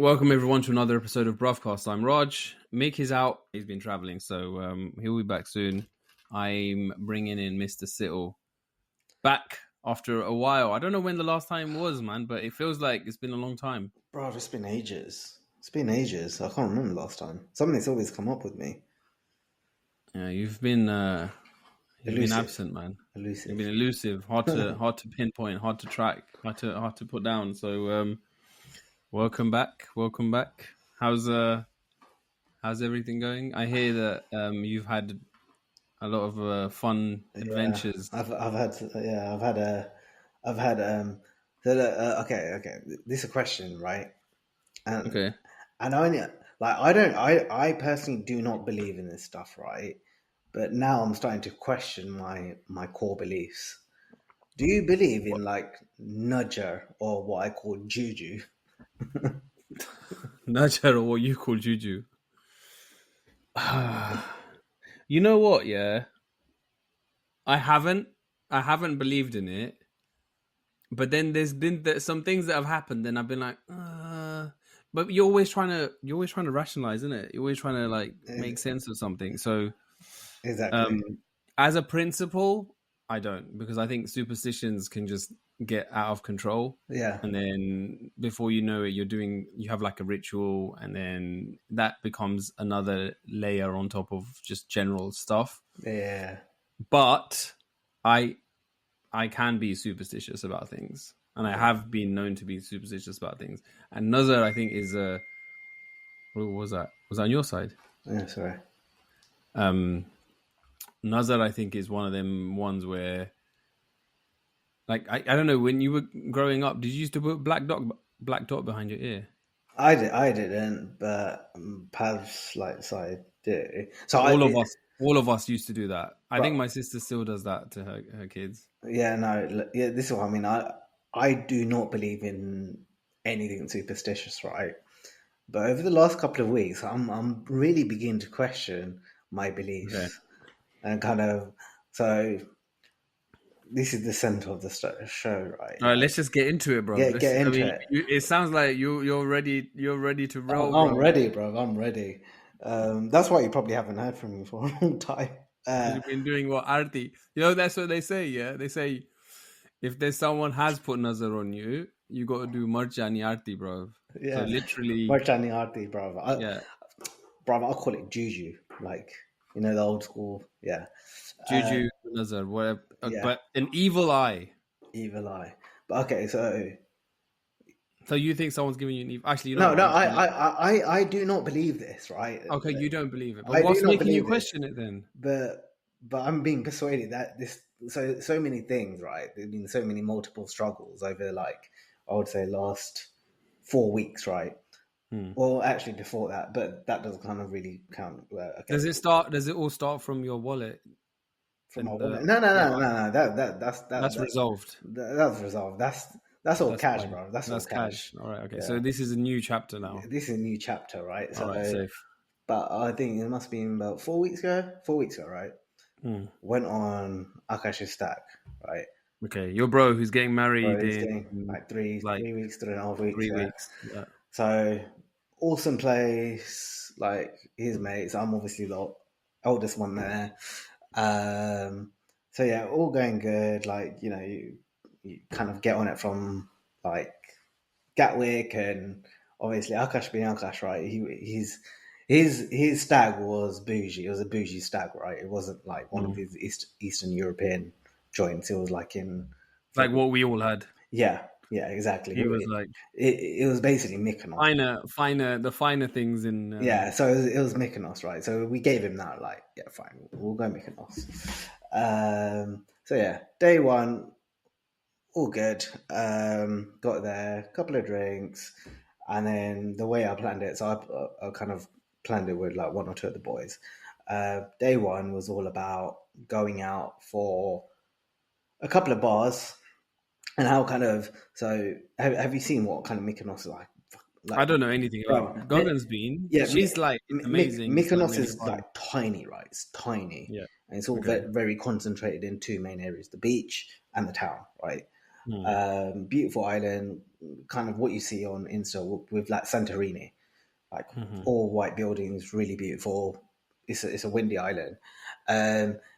Welcome everyone to another episode of Bruvcast. I'm Raj. Mick is out. He's been traveling, so he'll be back soon. I'm bringing in Mr. Situl back after a while. I don't know when the last time was, man, but it feels like it's been a long time. Bro, it's been ages. It's been ages. I can't remember the last time. Something's always come up with me. Yeah, you've been absent, man. Elusive. You've been elusive, hard to pinpoint, hard to track, hard to put down. So welcome back. How's everything going? I hear that you've had a lot of fun adventures. Okay. This is a question, right? Okay. And I personally do not believe in this stuff, right? But now I'm starting to question my core beliefs. Do you believe in like nudger or what I call juju? Nudger or what you call juju? You know what? Yeah, I haven't believed in it, but then there's been some things that have happened, and I've been like, but you're always trying to rationalize, isn't it? You're always trying to like make sense of something. So Exactly. As a principle, I don't, because I think superstitions can just get out of control. Yeah. And then before you know it, you have like a ritual, and then that becomes another layer on top of just general stuff. Yeah. But I can be superstitious about things, and I have been known to be superstitious about things. And Nazar, I think, is what was that? Was that on your side? Yeah, sorry. Nazar, I think, is one of them ones where, like, I don't know, when you were growing up, did you used to put black dot behind your ear? I didn't, but Pav's like side do. So all of us used to do that. I think my sister still does that to her kids. Yeah, no, yeah. This is what I mean. I do not believe in anything superstitious, right? But over the last couple of weeks, I'm really beginning to question my beliefs, and kind of so. This is the center of the show, right? All right, let's just get into it, bro. Get into it. It sounds like you're ready. You're ready to roll. I'm ready, bro. I'm ready. That's why you probably haven't heard from me for a long time. You've been doing what, Arti? That's what they say. Yeah, they say if there's someone has put nazar on you, you got to do marjani arti, bro. Yeah, so literally marjani arti, bro. Bro, I'll call it juju, like the old school. Yeah, juju, nazar, whatever. But an evil eye. But okay, so you think someone's giving you an evil? Actually, no. I do not believe this, right? Okay, you don't believe it. But what's making you question it then? But I'm being persuaded that this so many things, right? There's been so many multiple struggles over, like, I would say last 4 weeks, right? Well, actually before that, but that doesn't kind of really count. Okay. Does it all start from your wallet? From my wallet? No. That's resolved. That's resolved. That's all cash, fine, bro. That's all cash. All right. Okay. Yeah. So this is a new chapter now. This is a new chapter, right? So, all right, safe. But I think it must be about 4 weeks ago. 4 weeks ago, right? Went on Akash's stag, right? Okay, your bro who's getting married in like 3 weeks, 3.5 weeks. 3 weeks. Yeah. So awesome place, like his mates. I'm obviously the oldest one there. So yeah, all going good. Like, you kind of get on it from like Gatwick, and obviously Akash being Akash, right? His stag was bougie. It was a bougie stag, right? It wasn't like one of these Eastern European joints. It was like like what we all had. Yeah, exactly. It was like it was basically Mykonos. The finer things in. Yeah, so it was Mykonos, right? So we gave him that, like, yeah, fine, we'll go Mykonos. So yeah, day one, all good. Got there, a couple of drinks, and then the way I planned it, so I kind of planned it with like one or two of the boys. Day one was all about going out for a couple of bars, and how kind of, so have you seen what kind of Mykonos is like? I don't know anything about it. Gogan's been. Yeah, she's like amazing. Mykonos is like tiny, right? It's tiny. Yeah. And it's all very concentrated in two main areas, the beach and the town, right? Beautiful island, kind of what you see on Insta with like Santorini, like Mm-hmm. all white buildings, really beautiful. It's a windy island.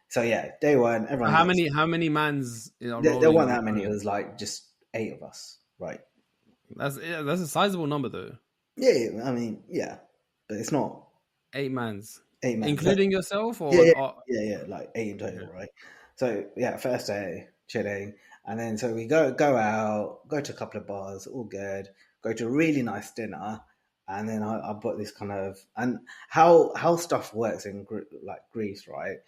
So yeah, day one, everyone gets. How many mans are There rolling weren't on the that many. It boat? was like just 8 of us, right? That's a sizable number though. Yeah, I mean, yeah, but it's not 8 mans, 8 men. including yourself, Yeah, or yeah, yeah, like 8 in total, okay. right? So yeah, first day chilling, and then so we go out, go to a couple of bars, all good. Go to a really nice dinner, and then I bought this kind of and how stuff works in like Greece, right?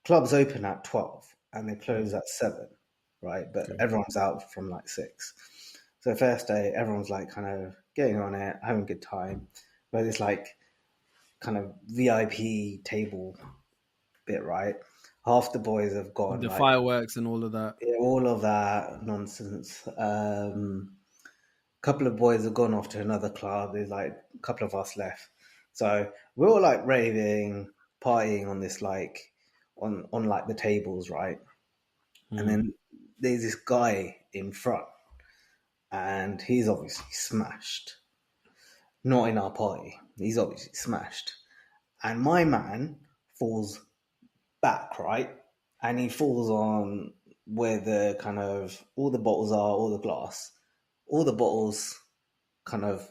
Clubs open at 12 and they close Mhm. at 7, right? But Okay. everyone's out from like 6. So first day, everyone's like kind of getting on it, having a good time. But it's like kind of VIP table bit, right? Half the boys have With gone, the like fireworks and all of that. yeah, all of that nonsense. Couple of boys have gone off to another club. There's like a couple of us left, so we're all like raving, partying on this like on like the tables, right? And Mm. then there's this guy in front, and he's obviously smashed. Not in our party. He's obviously smashed, and my man falls back, right? And he falls on where the kind of all the bottles are, all the glass, all the bottles kind of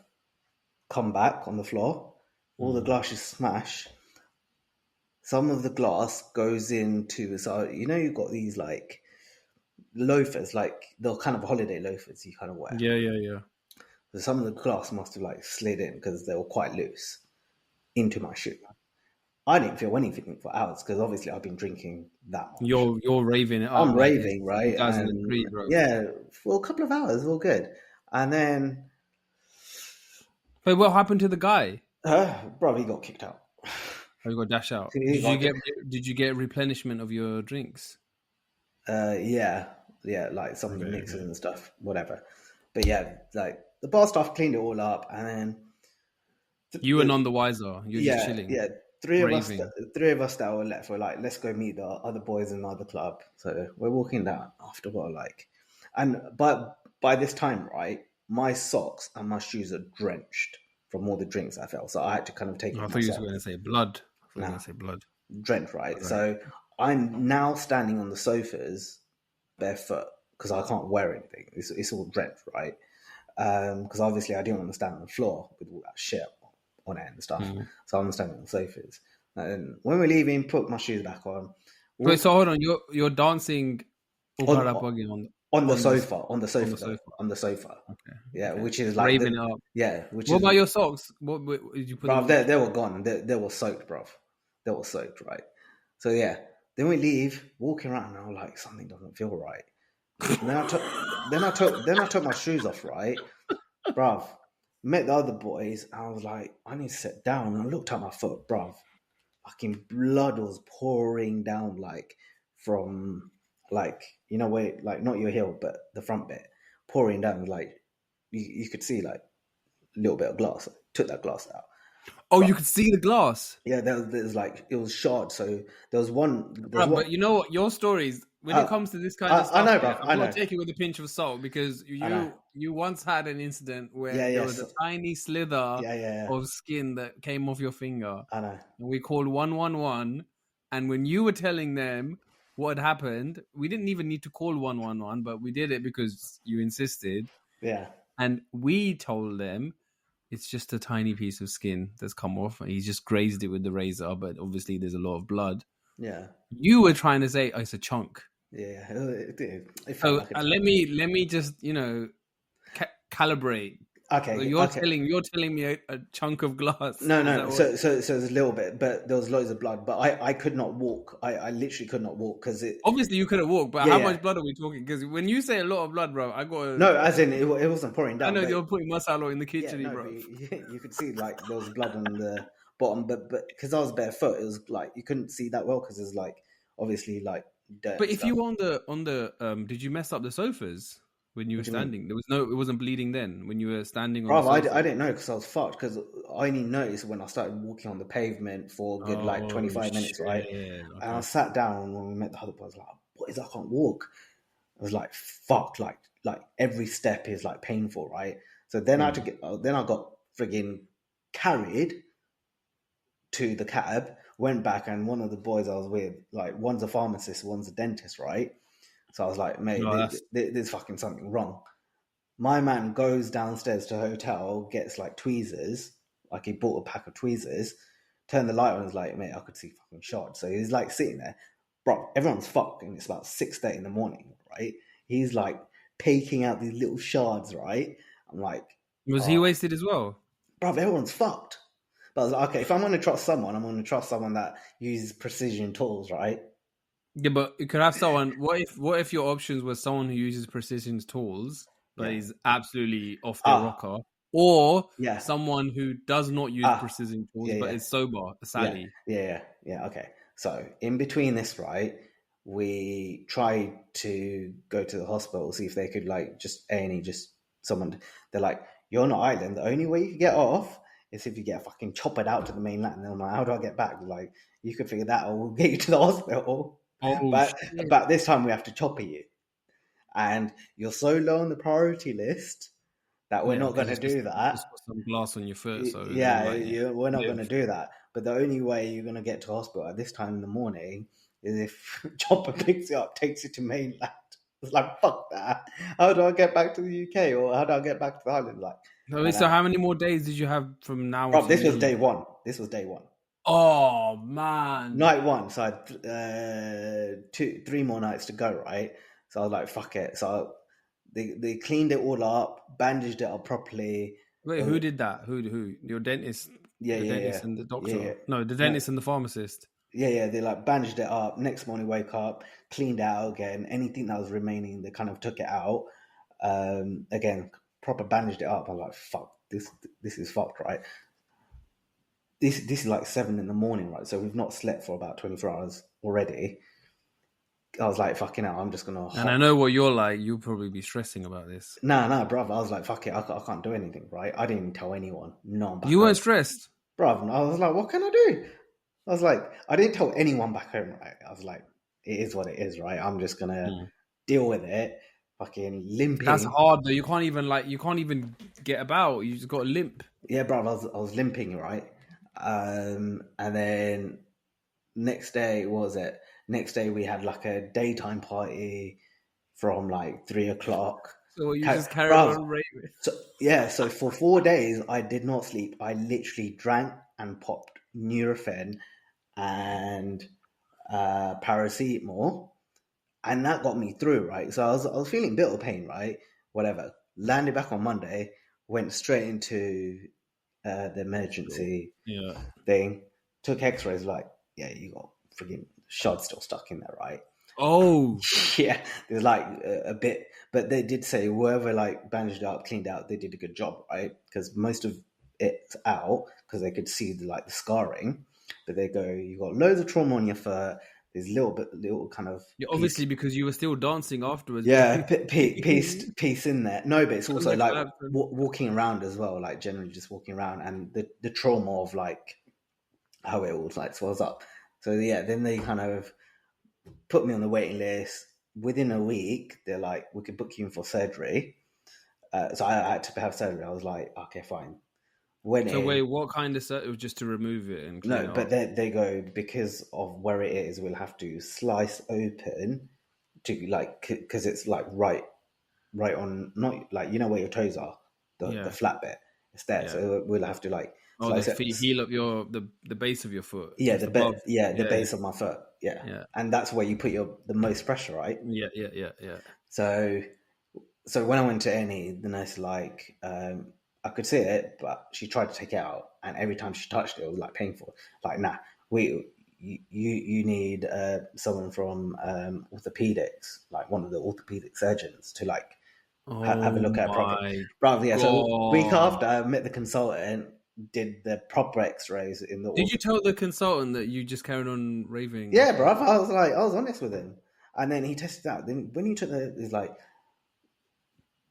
come back on the floor, all the Mm. glass is smashed. Some of the glass goes into, so you know, you've got these like loafers, like the kind of holiday loafers you kind of wear. Yeah, yeah, yeah. So some of the glass must have like slid in because they were quite loose into my shoe. I didn't feel anything for hours because obviously I've been drinking that much. You're raving it up I'm like it's raving, right? And 2003, bro. yeah, for a couple of hours, all good. And then, But what happened to the guy? bro, he got kicked out. Oh, you got dash out. He got, Did you get replenishment of your drinks? yeah, like some of the Okay, mixers okay. and stuff, whatever. But yeah, like the bar staff cleaned it all up, and then You were none the wiser. You're just yeah, chilling, yeah, three of us, raving. that were left were like, let's go meet the other boys in the other club. So we're walking down after what, like, and but by this time, right, my socks and my shoes are drenched from all the drinks I felt. So I had to kind of take I it thought you myself. were going to say blood. I thought you were going Now, to say blood. drenched, right? Right. So I'm now standing on the sofas barefoot because I can't wear anything. It's all drenched, right? Because obviously I didn't want to stand on the floor with all that shit on it and stuff. Mm. So I'm standing on the sofas. And when we're leaving, put my shoes back on. Wait, Walk so hold on. You're dancing on Uparapagi on the on this sofa, on the on sofa the though, sofa. on the sofa. Okay, Yeah, okay. which is like Raving the it up. which What is about your socks? What did you put bro. them? They were gone. They were soaked, bro. They were soaked, right? So yeah. Then we leave, walking around, and I'm like, something doesn't feel right. And then I took my shoes off, right? Bruv, met the other boys, and I was like, I need to sit down. And I looked at my foot, bruv. Fucking blood was pouring down, like from, like, you know, where, like, not your heel, but the front bit, pouring down. Like, you could see, like, a little bit of glass. I took that glass out. Oh, But you could see the glass. yeah, there was like, it was shard. So there's Bro, one. but you know what? Your stories, when it Uh, comes to this kind of I stuff, know, yeah, bruv. I've I got know. to take it with a pinch of salt because I know. you once had an incident where Yeah, there was a yes. tiny slither Yeah, yeah, yeah. of skin that came off your finger, I know. and we called 111. And when you were telling them what had happened, we didn't even need to call 111, but we did it because you insisted. Yeah. And we told them it's just a tiny piece of skin that's come off. He just grazed it with the razor, but obviously there's a lot of blood. Yeah. You were trying to say, oh, it's a chunk. Yeah. It felt So like a let me just calibrate. So okay. Okay. you're telling me a chunk of glass. No, Is no. that what? So there's a little bit, but there was loads of blood. But I could not walk. I literally could not walk because it. Obviously, you could have walked, but Yeah, how yeah. much blood are we talking? Because when you say a lot of blood, bro, I got. No, as in it wasn't pouring I down, know but you're putting masala in the yeah, kitchen, no, but bro. you could see like there was blood on the bottom, but because I was barefoot, it was like you couldn't see that well because there's like obviously like dirt But and if stuff. you were on the did you mess up the sofas when you were What do you mean? standing? It wasn't bleeding then when you were standing on the Bro, sofa. I didn't know because I was fucked because I only noticed when I started walking on the pavement for a good like Oh 25 minutes, right? shit! And I Okay. sat down when we met the other boys, like, what is that? I can't walk. I was like, fuck, like every step is like painful, right? So then I had to then I got frigging carried to the cab, went back, and one of the boys I was with, like, one's a pharmacist, one's a dentist, right? So I was like, mate, No, that's there's fucking something wrong. My man goes downstairs to a hotel, gets like tweezers, like he bought a pack of tweezers, turned the light on, and was like, mate, I could see fucking shards. So he's like sitting there, bro, everyone's fucked, and it's about 6:30 in the morning, right? He's like taking out these little shards, right? I'm like, was he oh, wasted as well? bro, everyone's fucked. But I was like, okay, if I'm going to trust someone, I'm going to trust someone that uses precision tools, right? Yeah, but you could have someone. What if your options were someone who uses precision tools but Yeah. is absolutely off their Ah, rocker, or yeah. someone who does not use Ah, precision tools yeah, but yeah. is sober, a Yeah, Sally? yeah. Okay. So in between this, right, we tried to go to the hospital, see if they could like just A&E, just someone. They're like, you're on an island. The only way you can get off is if you get fucking choppered out to the mainland. And I'm like, how do I get back? They're like, you could figure that out. We'll get you to the hospital, Oh shit! but this time we have to chopper you, and you're so low on the priority list that we're Yeah, not going because to it's just do that. got some glass on your foot, so they Yeah, might we're not going to live. do that. But the only way you're going to get to hospital at this time in the morning is if Chopper picks you up, takes you to mainland. It's like, fuck that. How do I get back to the UK, or how do I get back to the island? Like, No, and so how many more days did you have from now bro, until this you was leave? day one. This was day one. Oh man! Night one. So I had 3 more nights to go, right? So I was like, fuck it. So they cleaned it all up, bandaged it up properly. Wait, There who was, did that? Who? Your dentist, yeah, the yeah, yeah, dentist and the yeah, doctor? yeah. No, the No, dentist and the pharmacist. yeah. They like bandaged it up. Next morning, wake up, cleaned out again. Anything that was remaining, they kind of took it out. Again, proper bandaged it up. I'm like, fuck, this is fucked, right? This is like 7 in the morning, right? So we've not slept for about 24 hours already. I was like, fucking hell, I'm just gonna And I hop. know what you're like. You'll probably be stressing about this. Nah, bruv. I was like, fuck it, I can't do anything, right? I didn't even tell anyone. No, I'm back You weren't home, stressed. bruv. I was like, what can I do? I was like, I didn't tell anyone back home, right? I was like, it is what it is, right? I'm just gonna Hmm. deal with it. Fucking That's limping. hard though. You can't even get about. You just got a limp. Yeah, bruv, I was limping, right? And then next day, what was it? Next day we had like a daytime party from like 3 o'clock. So you just carried Bruv, on raving. so yeah, so for 4 days I did not sleep. I literally drank and popped Nurofen and paracetamol, and that got me through, right? So I was feeling a bit of pain, right? Whatever. Landed back on Monday, went straight into the emergency Yeah. thing, took X-rays. Like, yeah, you got freaking shot still stuck in there, right? Oh. Yeah, there's like a bit, but they did say whoever like bandaged up, cleaned out, they did a good job, right? Because most of it's out because they could see the scarring. But they go, you got loads of trauma on your foot. There's little kind of Yeah, piece, obviously because you were still dancing afterwards. yeah, Drinking piece in there. No, but it's on also the like clap. walking around as well, like generally just walking around, and the trauma of like how it all like swells up. So yeah, then they kind of put me on the waiting list. Within a week, they're like, we could book you in for surgery. So I had to have surgery. I was like, okay, fine. Went So wait, in. what kind of it was just to remove it and clean No, it but up? they go, because of where it is, we'll have to slice open to like, because it's like right on, not like, where your toes are, the Yeah, flat bit. It's there. yeah. So we'll have to like Oh, the slice it. feet heal up the base of your foot, Yeah, just above. the Yeah, base of my foot. Yeah. yeah, And that's where you put the most pressure, right? yeah. So when I went to Annie, the nurse like, I could see it, but she tried to take it out, and every time she touched it, it was like painful. Like, nah, you need someone from orthopedics, like one of the orthopedic surgeons, to like have a Oh look at it proper. my Right, yeah. So week god! after, I met the consultant, did the proper X-rays in the Did you tell the consultant that you just carried on raving? Yeah, bro. I was like, I was honest with him, and then he tested out. Then when he took it's like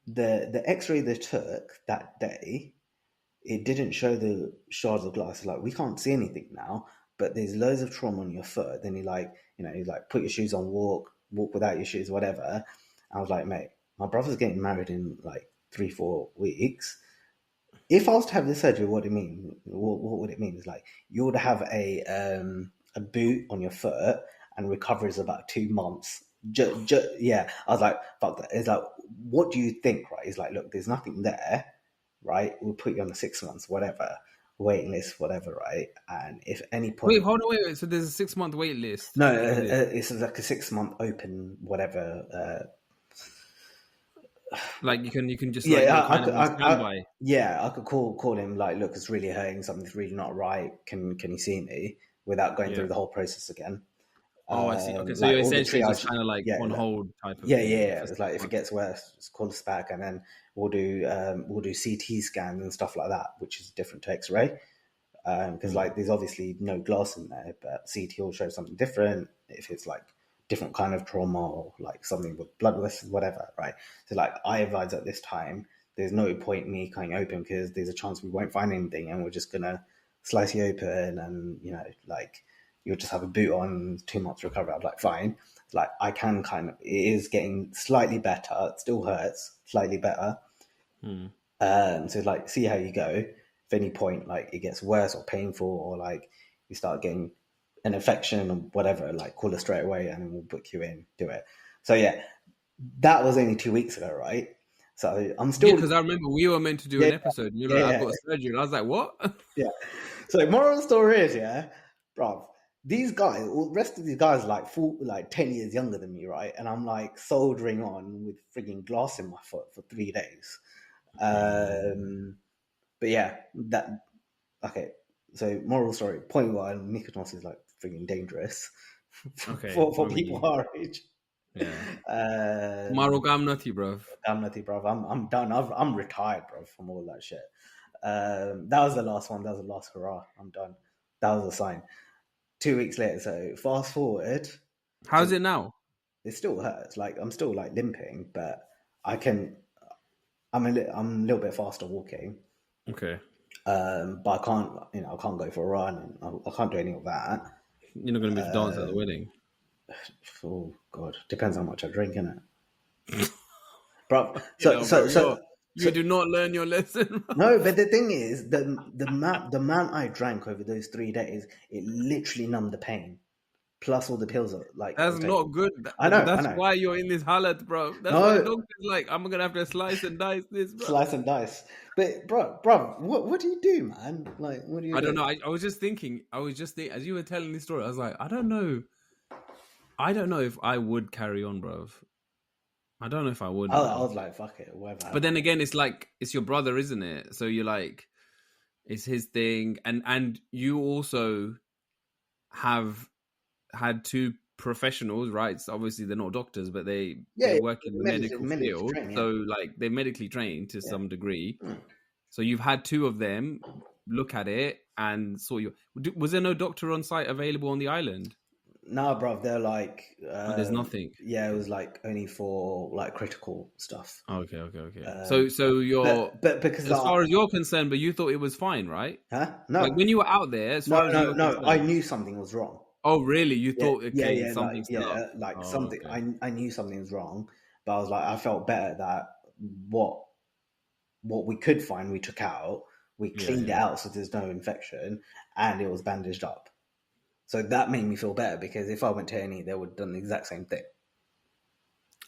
the X-ray they took that day, it didn't show the shards of glass. Like, we can't see anything now, but there's loads of trauma on your foot. Then he like, he's like, put your shoes on, walk without your shoes, whatever. I was like, mate, my brother's getting married in like 3-4 weeks. If I was to have this surgery, what would it mean? Is like you would have a boot on your foot and recovery is about 2 months. Yeah, I was like, fuck that. It's like, what do you think? Right? It's like, look, there's nothing there, right? We'll put you on a 6 months, whatever, waiting list, whatever, right? And if any Wait, point, hold on, wait. So there's a 6 month wait list no, for this. it's like a 6 month open, whatever. Like you can just like Yeah, you're kind of on standby. yeah, I could call him like, look, it's really hurting, something's really not right. Can you see me without going Yeah. through the whole process again? Oh, I see. Okay, so Like you're all the essentially just triage, kind of like yeah, on hold type of thing yeah. for It's six like if it months. gets worse, just call us back, and then we'll do CT scans and stuff like that, which is different to X-ray. Because like there's obviously no glass in there, but CT will show something different if it's like different kind of trauma or like something with blood vessels, whatever, right? So like I advise at this time, there's no point me cutting open because there's a chance we won't find anything and we're just gonna slice you open and like you'll just have a boot on 2 months recovery. I'm like, fine. Like I can kind of, it is getting slightly better. It still hurts, slightly better. So like, see how you go. If any point like it gets worse or painful or like you start getting an infection or whatever, like call us straight away and we'll book you in, do it. So yeah, that was only 2 weeks ago, right? So I'm Yeah, still, because I remember we were meant to do yeah, an episode. And you're like, I've yeah, got surgery, and I was like, what? yeah. So moral story is, yeah, bruv, these guys, all the rest of these guys are like 10 years younger than me, right? And I'm like soldering on with frigging glass in my foot for 3 days. But yeah, that okay. So moral story, point one, Mykonos is like freaking dangerous Okay, for I people mean, our age. yeah. Um, Tomorrow, I'm nutty, bro. I'm nothing, bro. I'm done. I'm retired, bro, from all that shit. That was the last one. That was the last hurrah. I'm done. That was a sign. 2 weeks later, so fast forward How's to it now? it still hurts. Like I'm still like limping, but I can. I'm a little bit faster walking. Okay, But I can't, I can't go for a run and I can't do any of that. you're not gonna be able to dance at the wedding. Oh God, depends how much I drink in it, bro. You know, bro, you So do not learn your lesson. no, but the thing is, the amount I drank over those 3 days, it literally numbed the pain. Plus all the pills like I That's was not taking. good. I That's know. why you're in this halat, bro. That's why the No, doctor's like, I'm gonna have to slice and dice this, bro. slice and dice. But bro, what do you do, man? Like, what do you I don't do? know. I was just thinking. As you were telling this story, I was like, I don't know. I don't know if I would carry on, bro. I don't know if I would, I man. was like, fuck it, whatever But then happens. again, it's like it's your brother, isn't it? So you're like, it's his thing, and you also have had two professionals, right? So obviously they're not doctors, but they Yeah, work in the medical medically field, trained, yeah, so like they're medically trained to yeah. some degree. So you've had two of them look at it and saw you. Was there no doctor on site available on the island? Nah, bro, they're like, Oh, there's nothing. yeah, it was like only for like critical stuff. Okay. So you're, But because as like, far as you're concerned, but you thought it was fine, right? huh? Like No, when you were out there, as far as you were no. I concerned. knew something was wrong. Oh, really? You Yeah, thought, okay, like something's still up. yeah, like Oh, something. okay. I knew something was wrong, but I was like, I felt better that what what we could find, we took out, we cleaned it Yeah. out, so there's no infection, and it was bandaged up. So that made me feel better because if I went to any, they would have done the exact same thing.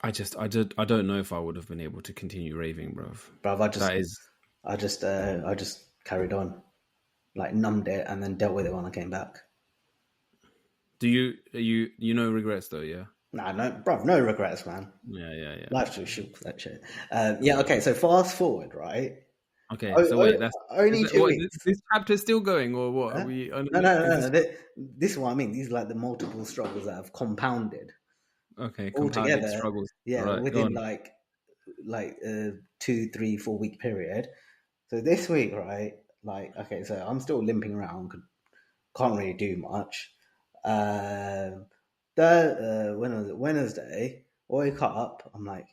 I don't know if I would have been able to continue raving, bro. But That is, I just carried on, like numbed it, and then dealt with it when I came back. you know regrets though, yeah? Nah, no, bro, no regrets, man. Yeah. Life's too short for that shit. Yeah, okay. So fast forward, right? Okay, so wait, Only two weeks. this chapter's still going, or what? Are Huh? we? No, Is no. this This is what I mean. These are like the multiple struggles that have compounded okay? all Compounded together. struggles. All Yeah, right, go within on. like 2, 3, 4 week period. So this week, right? Like, okay, so I'm still limping around. Can't really do much. When was it? Wednesday. Wake up. I'm like,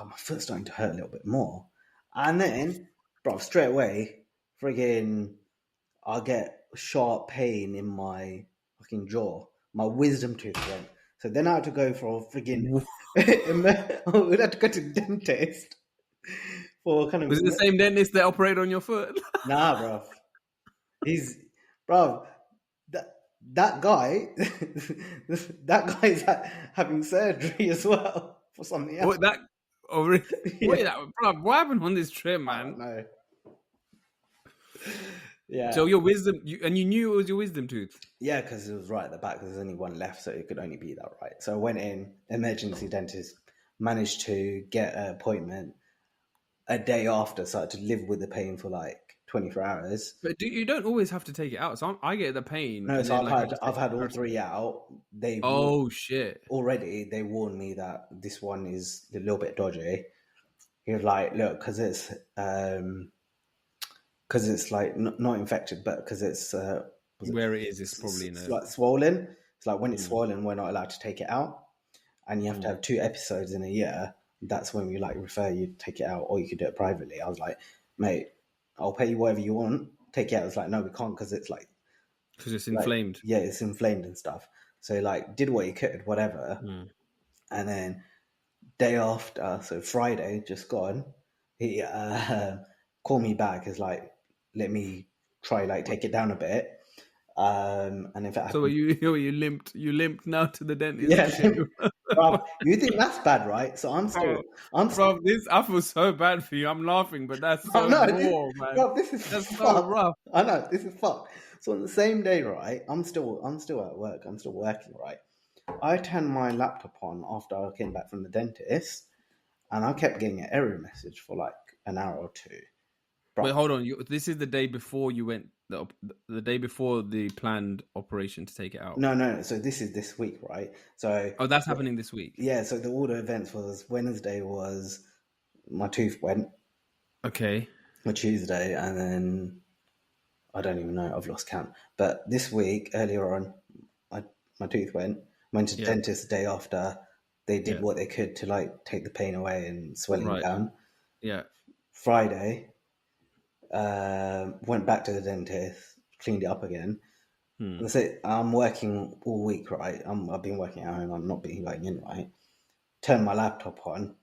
oh, my foot's starting to hurt a little bit more. And then, bro, straight away, friggin', I get sharp pain in my fucking jaw. My wisdom tooth went. So then I had to go for a friggin' we had to go to the dentist for kind of. Was it the same dentist that operated on your foot? Nah, bro. He's, bro. That guy, that guy's having surgery as well for something else. What that? Oh, really? Wait, Yeah, bro, what happened on this trip, I don't man? know. Yeah, So your wisdom, you knew it was your wisdom tooth. yeah, because it was right at the back. There's only one left, so it could only be that, right? So I went in, emergency dentist, managed to get an appointment a day after, so I had to live with the pain for like 24 hours. But you don't always have to take it out. So I get the pain, No, and so then like I just I've take had all paracetamol. three out. Oh shit! Already they warned me that this one is a little bit dodgy. He was like, look, because it's like not infected, but because it's Where it is probably in it's a. like swollen. It's like when it's Mm, swollen, we're not allowed to take it out, and you have to mm. have 2 episodes in a year. That's when we like refer you to take it out, or you could do it privately. I was like, mate, I'll pay you whatever you want. Take it out. It's like, no, we can't because it's Because it's like inflamed. yeah, it's inflamed and stuff. So like did what he could, whatever, Mm. and then day after, so Friday just gone, he called me back. Is like, let me try like take it down a bit. And if it So happens, you limped now to the dentist yeah, to get you. bruv, you think that's bad, right? So Bro, I'm still, bro, this I feel so bad for you. I'm laughing, but that's I so know, raw, man. this is That's so fucked. rough. I know this is fucked. So on the same day, right? I'm still at work. I'm still working, right? I turned my laptop on after I came back from the dentist, and I kept getting an error message for like an hour or two. Wait, Bruv, hold on. This is the day before you went. The day before the planned operation to take it out. no. So this is this week, right? So Oh, that's happening this week. yeah. So the order events was Wednesday was my tooth went, Okay. or Tuesday, and then I don't even know. I've lost count. But this week, earlier on, my tooth went to the Yeah. dentist the day after. They did Yeah. what they could to like take the pain away and swelling Right. down. Yeah. Friday, went back to the dentist, cleaned it up again. Hmm. That's it. I'm working all week, right? I've been working at home. I'm not being going in, right? Turn my laptop on.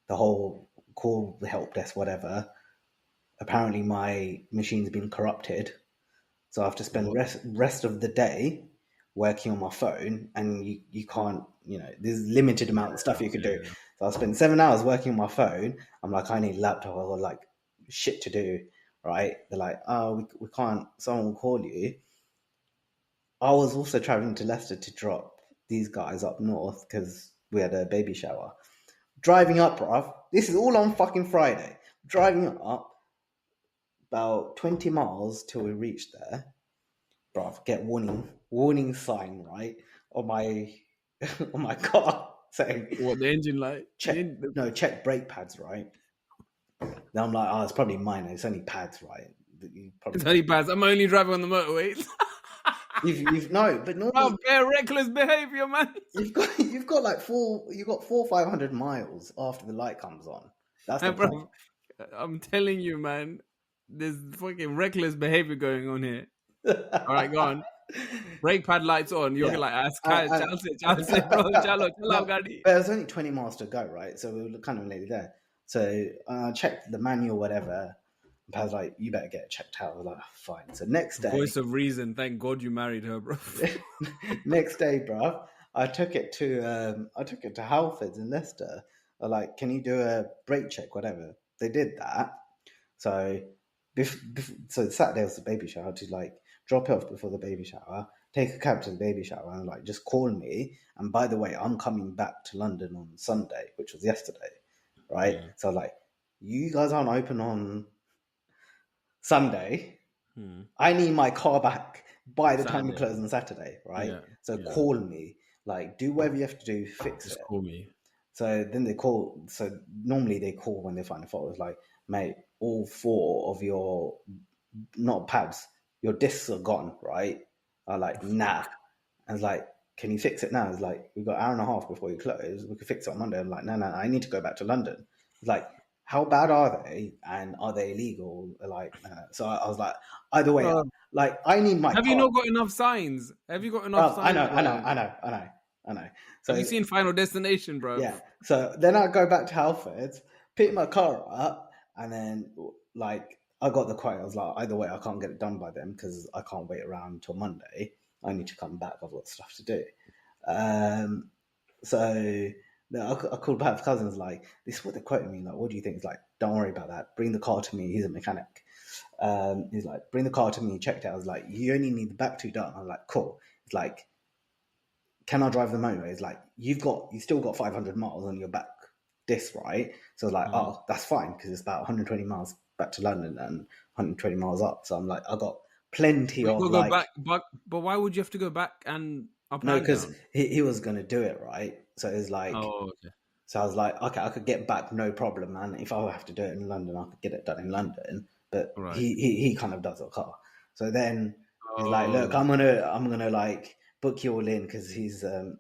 The whole call the help desk, whatever. Apparently, my machine's been corrupted, so I have to spend What? rest of the day working on my phone, and you can't, there's limited amount of stuff you could do. Yeah. So I spent 7 hours working on my phone. I'm like, I need a laptop. I've got like shit to do, right? They're like, oh, we can't. Someone will call you. I was also traveling to Leicester to drop these guys up north because we had a baby shower. Driving up, bruv. This is all on fucking Friday. Driving up about 20 miles till we reach there. Bruv, get warning sign, right? On my on my car saying What the engine light? check brake pads, right? Then I'm like, oh, it's probably minor. It's only pads, right? It's only bad. I'm only driving on the motorway. You've no, but normally Bro, bare reckless behavior, man. you've got like 500 miles after the light comes on. That's the point. Bro, I'm telling you, man. There's fucking reckless behavior going on here. All right, go on. Brake pad lights on. You're Yeah. like, ask And- chalo, bro, chalo, No, gadi. but there's only 20 miles to go, right? So we were kind of nearly there. So I checked the manual, whatever. And I was like, you better get it checked out. I was like, fine. So next day, Voice of reason. Thank God you married her, bro. next day, bruv, I took it to Halfords in Leicester. I was like, can you do a brake check, whatever? They did that. So so Saturday was the baby shower. I had to like drop it off before the baby shower, take a cab to the baby shower, and like just call me. And by the way, I'm coming back to London on Sunday, which was yesterday, right? Yeah. So like, you guys aren't open on Sunday. I need my car back by the time you Saturday. close on Saturday, right? Yeah, So yeah. call me, like do whatever you have to do, fix Just it. call me. So then they call. So normally they call when they find a fault. It's like, mate, all 4 of your not pads, your discs are gone, right? I'm like, nah. I was like, can you fix it now? It's like, we've got an hour and a half before you close. We could fix it on Monday. I'm like, no, I need to go back to London. It's like, how bad are they? And are they illegal? Like, so I was like, either way, Bro, like, I need my have car. you not got enough signs? Have you got enough signs? I know. I know. So Have you seen Final Destination, bro? yeah. So then I go back to Halfords, pick my car up, and then like I got the quote. I was like, either way, I can't get it done by then because I can't wait around until Monday. I need to come back. I've got stuff to do. So I called back for cousins like, this is what they're quoting me. Like, what do you think? It's like, don't worry about that. Bring the car to me. He's a mechanic. He's like, bring the car to me. He checked it. I was like, you only need the back two done. I was like, cool. It's like, can I drive the motorway? It's like, you still got 500 miles on your back disc, right? So I was like, oh, that's fine because it's about 120 miles back to London and 120 miles up. So I'm like, I got plenty of Go like, back, but why would you have to go back and up no, and because down? he was going to do it, right? So it's like, Okay. so I was like, okay, I could get back, no problem, man. If I have to do it in London, I could get it done in London. But Right. he kind of does a car. So then he's like, look, I'm gonna like book you all in because he's the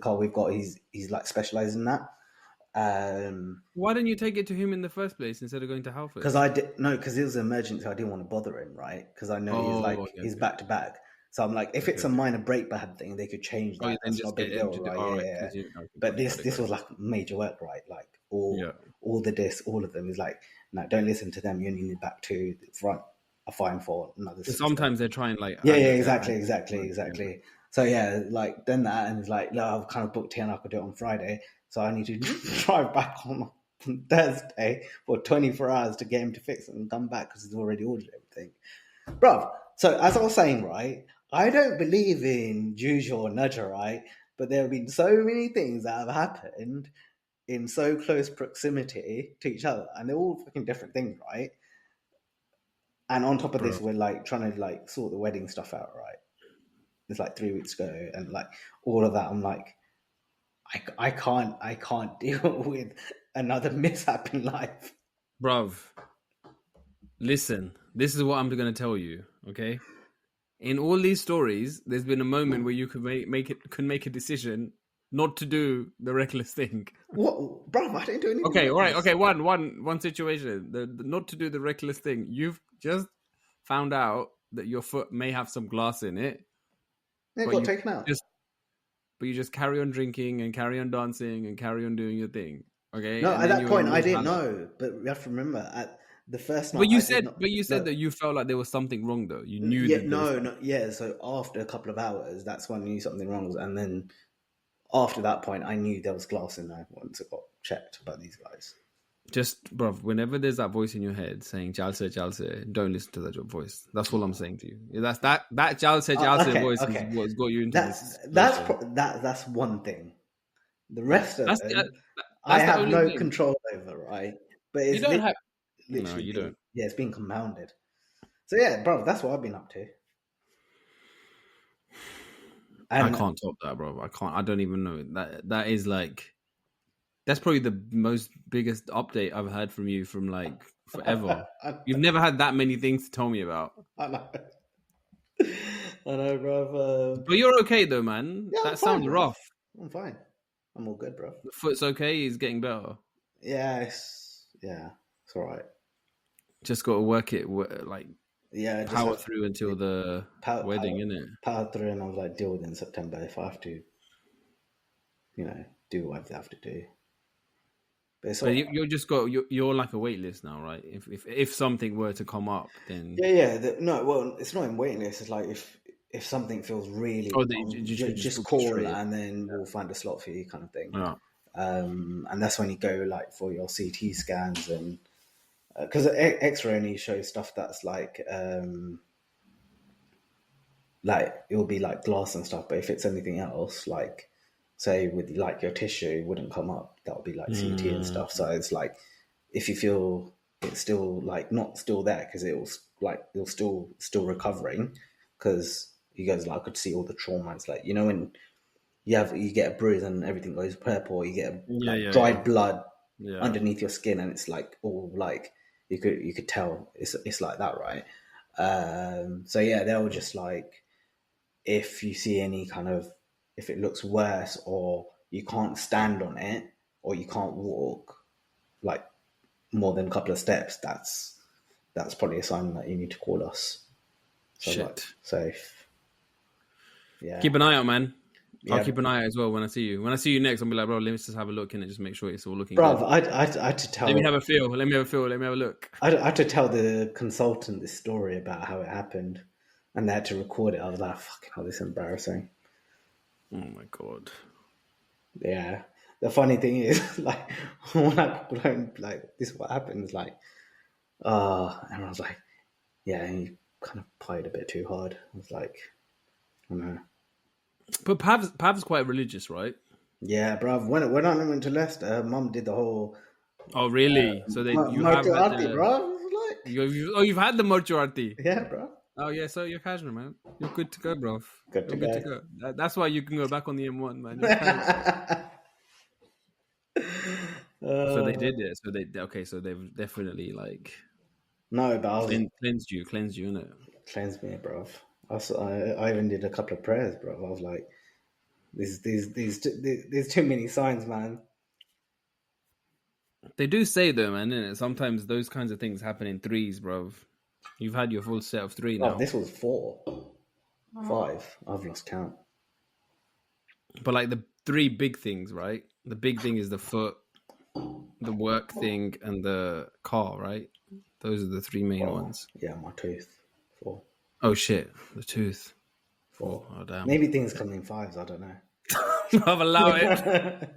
car we've got. He's like specialized in that. Why didn't you take it to him in the first place instead of going to Halford? Because because it was an emergency. I didn't want to bother him, right? Because I know he's back to back. So I'm like, if it's a minor brake pad thing, they could change that. Then just not a big get him deal, to right? do. Yeah. But this was like major work, right? Like all the discs, all of them is like, no, don't listen to them. You only need back to the front. A fine for another. Sometimes they're trying like exactly. So yeah, like done that, and it's like, no, I've kind of booked in. I could do it on Friday, so I need to drive back on Thursday for 24 hours to get him to fix it and come back because he's already ordered everything, bruv. So as I was saying, right, I don't believe in juju or nudger, right? But there have been so many things that have happened in so close proximity to each other, and they're all fucking different things, right? And on top of this, we're like trying to like sort the wedding stuff out, right? It's like 3 weeks ago, and like all of that, I'm like, I can't deal with another mishap in life, bruv. Listen, this is what I'm going to tell you, okay? In all these stories, there's been a moment where you could make a decision not to do the reckless thing. What, bro? I didn't do anything. Okay, all right. Okay, one situation. The not to do the reckless thing. You've just found out that your foot may have some glass in it. It got taken out. But you just carry on drinking and carry on dancing and carry on doing your thing. Okay. No, at that point I didn't know. But we have to remember at the first night. But you said that you felt like there was something wrong, though. You knew. Yeah, So after a couple of hours, that's when I knew something wrong was, and then after that point, I knew there was glass in there once it got checked by these guys. Just, bro, whenever there's that voice in your head saying "Jalse, Jalse," don't listen to that voice. That's all I'm saying to you. That's that Jalse, Jalse voice is what's got you into this. That's one thing. The rest of them, I have no control over, right? But it's you don't have. Literally, no, you don't. Yeah, it's been compounded. So yeah, bro, that's what I've been up to. And I can't top that, bro. I can't. I don't even know. That is like, that's probably the most biggest update I've heard from you from like forever. You've never had that many things to tell me about. I know, bro. But you're okay though, man. Yeah, that sounds rough. I'm fine. I'm all good, bro. The foot's okay. He's getting better. Yeah, it's all right. Just got to work it, like power through until the wedding, innit? Power through, and I was like, deal with it in September if I have to, do what I have to do. But you're just you're like a wait list now, right? If something were to come up, then well, it's not in waiting list. It's like if something feels really wrong, just call and then we'll find a slot for you, kind of thing. Yeah. And that's when you go like for your CT scans and because X-ray only shows stuff that's like it will be like glass and stuff. But if it's anything else, like say with like your tissue, it wouldn't come up. That would be like CT and stuff. So it's like if you feel it's still like not still there because you're still recovering because you guys like I could see all the trauma. It's like when you get a bruise and everything goes purple, you get dried blood underneath your skin, and it's like all like you could tell it's like that, right? So yeah, they were just like if you see any kind of if it looks worse or you can't stand on it or you can't walk like more than a couple of steps, that's probably a sign that you need to call us. So shit. Safe. Yeah. Keep an eye out, man. I'll Yeah, keep an eye out as well when I see you. When I see you next, I'll be like, bro, let me just have a look and just make sure it's all looking bruv, good. I had to Let me tell have a feel. Let me have a feel. Let me have a look. I had to tell the consultant this story about how it happened, and they had to record it. I was like, "Fucking hell, this is embarrassing." Oh my god. Yeah. The funny thing is, like, when I learned, like, this is what happens, like, and I was like, yeah, he kind of played a bit too hard. I was like, I don't know. But Pav's quite religious, right? Yeah, bruv. When I went to Leicester, her mum did the whole Oh, really? So they you have had martiality, the bruv. Like, you've had the mortuarty. yeah, bruv. Oh yeah, so you're casual, man. You're good to go, bro. Good to You're good to go. go. That's why you can go back on the M1, man. You're casual. So they uh, did it. So they've definitely like no, but I was cleansed you, innit? cleanse me, bruv. I even did a couple of prayers, bruv. I was like, there's too many signs, man. They do say though, man, innit? Sometimes those kinds of things happen in threes, bro. You've had your full set of three Oh, now. this was 4, 5. I've lost count. But like the three big things, right? The big thing is the foot, the work thing, and the car, right? Those are the three main ones. Yeah, my tooth. 4. Oh shit, the tooth. 4. Oh damn. Maybe things come in 5s. I don't know. I'll allow it.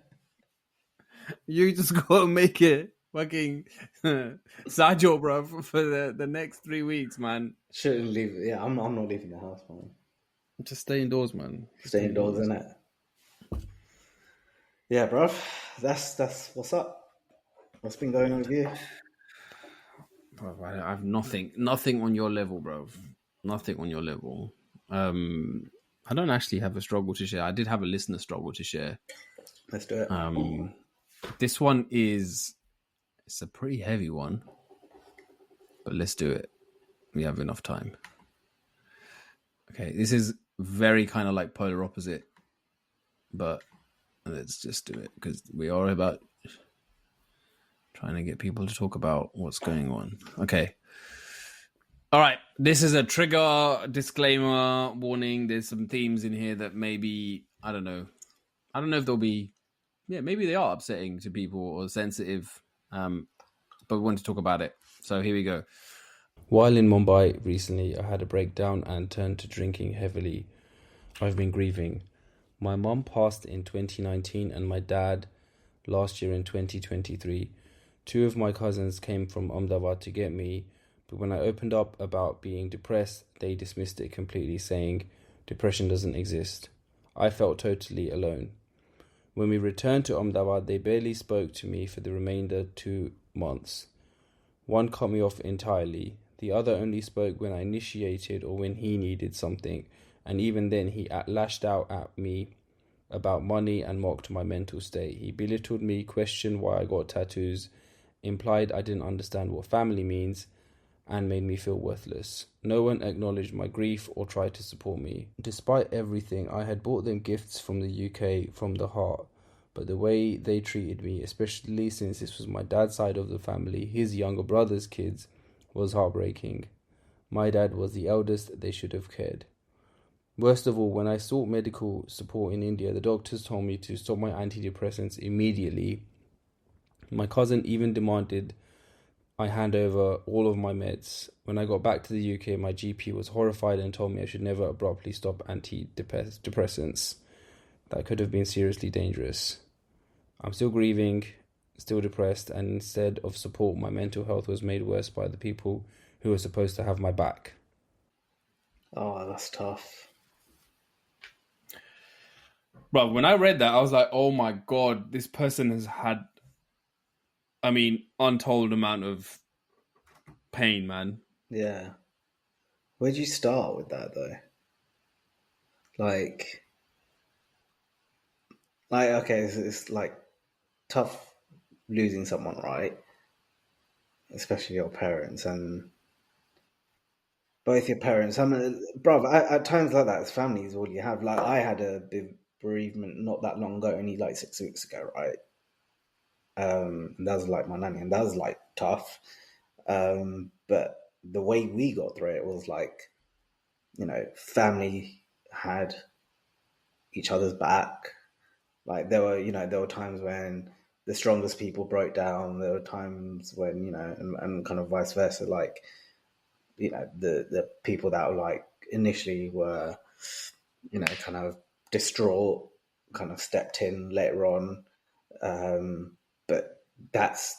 You just gotta make it fucking Sajo, bro, for the next 3 weeks, man. Shouldn't leave. Yeah, I'm not leaving the house, man. Just stay indoors, man. Stay indoors, innit? Yeah, bro. That's what's up. What's been going on with you? Bro, I have nothing on your level, bro. Nothing on your level. I don't actually have a struggle to share. I did have a listener struggle to share. Let's do it. This one it's a pretty heavy one, but let's do it. We have enough time. Okay, this is very kind of like polar opposite, but let's just do it because we are about trying to get people to talk about what's going on. Okay. All right. This is a trigger disclaimer warning. There's some themes in here that maybe, I don't know if they'll be, maybe they are upsetting to people or sensitive, but we want to talk about it. So here we go. While in Mumbai recently, I had a breakdown and turned to drinking heavily. I've been grieving. My mum passed in 2019 and my dad last year in 2023. 2 of my cousins came from Ahmedabad to get me, but when I opened up about being depressed, they dismissed it completely, saying depression doesn't exist. I felt totally alone. When we returned to Ahmedabad, they barely spoke to me for the remainder 2 months. One cut me off entirely. The other only spoke when I initiated or when he needed something, and even then he lashed out at me about money and mocked my mental state. He belittled me, questioned why I got tattoos, implied I didn't understand what family means, and made me feel worthless. No one acknowledged my grief or tried to support me. Despite everything, I had bought them gifts from the UK from the heart, but the way they treated me, especially since this was my dad's side of the family, his younger brother's kids, was heartbreaking. My dad was the eldest, they should have cared. Worst of all, when I sought medical support in India, the doctors told me to stop my antidepressants immediately. My cousin even demanded I hand over all of my meds. When I got back to the UK, my GP was horrified and told me I should never abruptly stop antidepressants. That could have been seriously dangerous. I'm still grieving, still depressed, and instead of support, my mental health was made worse by the people who were supposed to have my back. Oh, that's tough. Bro, when I read that, I was like, oh my God, this person has had, untold amount of pain, man. Yeah. Where'd you start with that though? Like okay, it's like tough losing someone, right? Especially your parents and both your parents. Bruv, at times like that, as family is all you have. Like I had a bereavement not that long ago, only like 6 weeks ago, right? That was like my nanny, and that was like tough. But the way we got through it was like, family had, each other's back. Like there were times when the strongest people broke down. There were times when and kind of vice versa. Like the people that were like initially were kind of distraught, kind of stepped in later on. But that's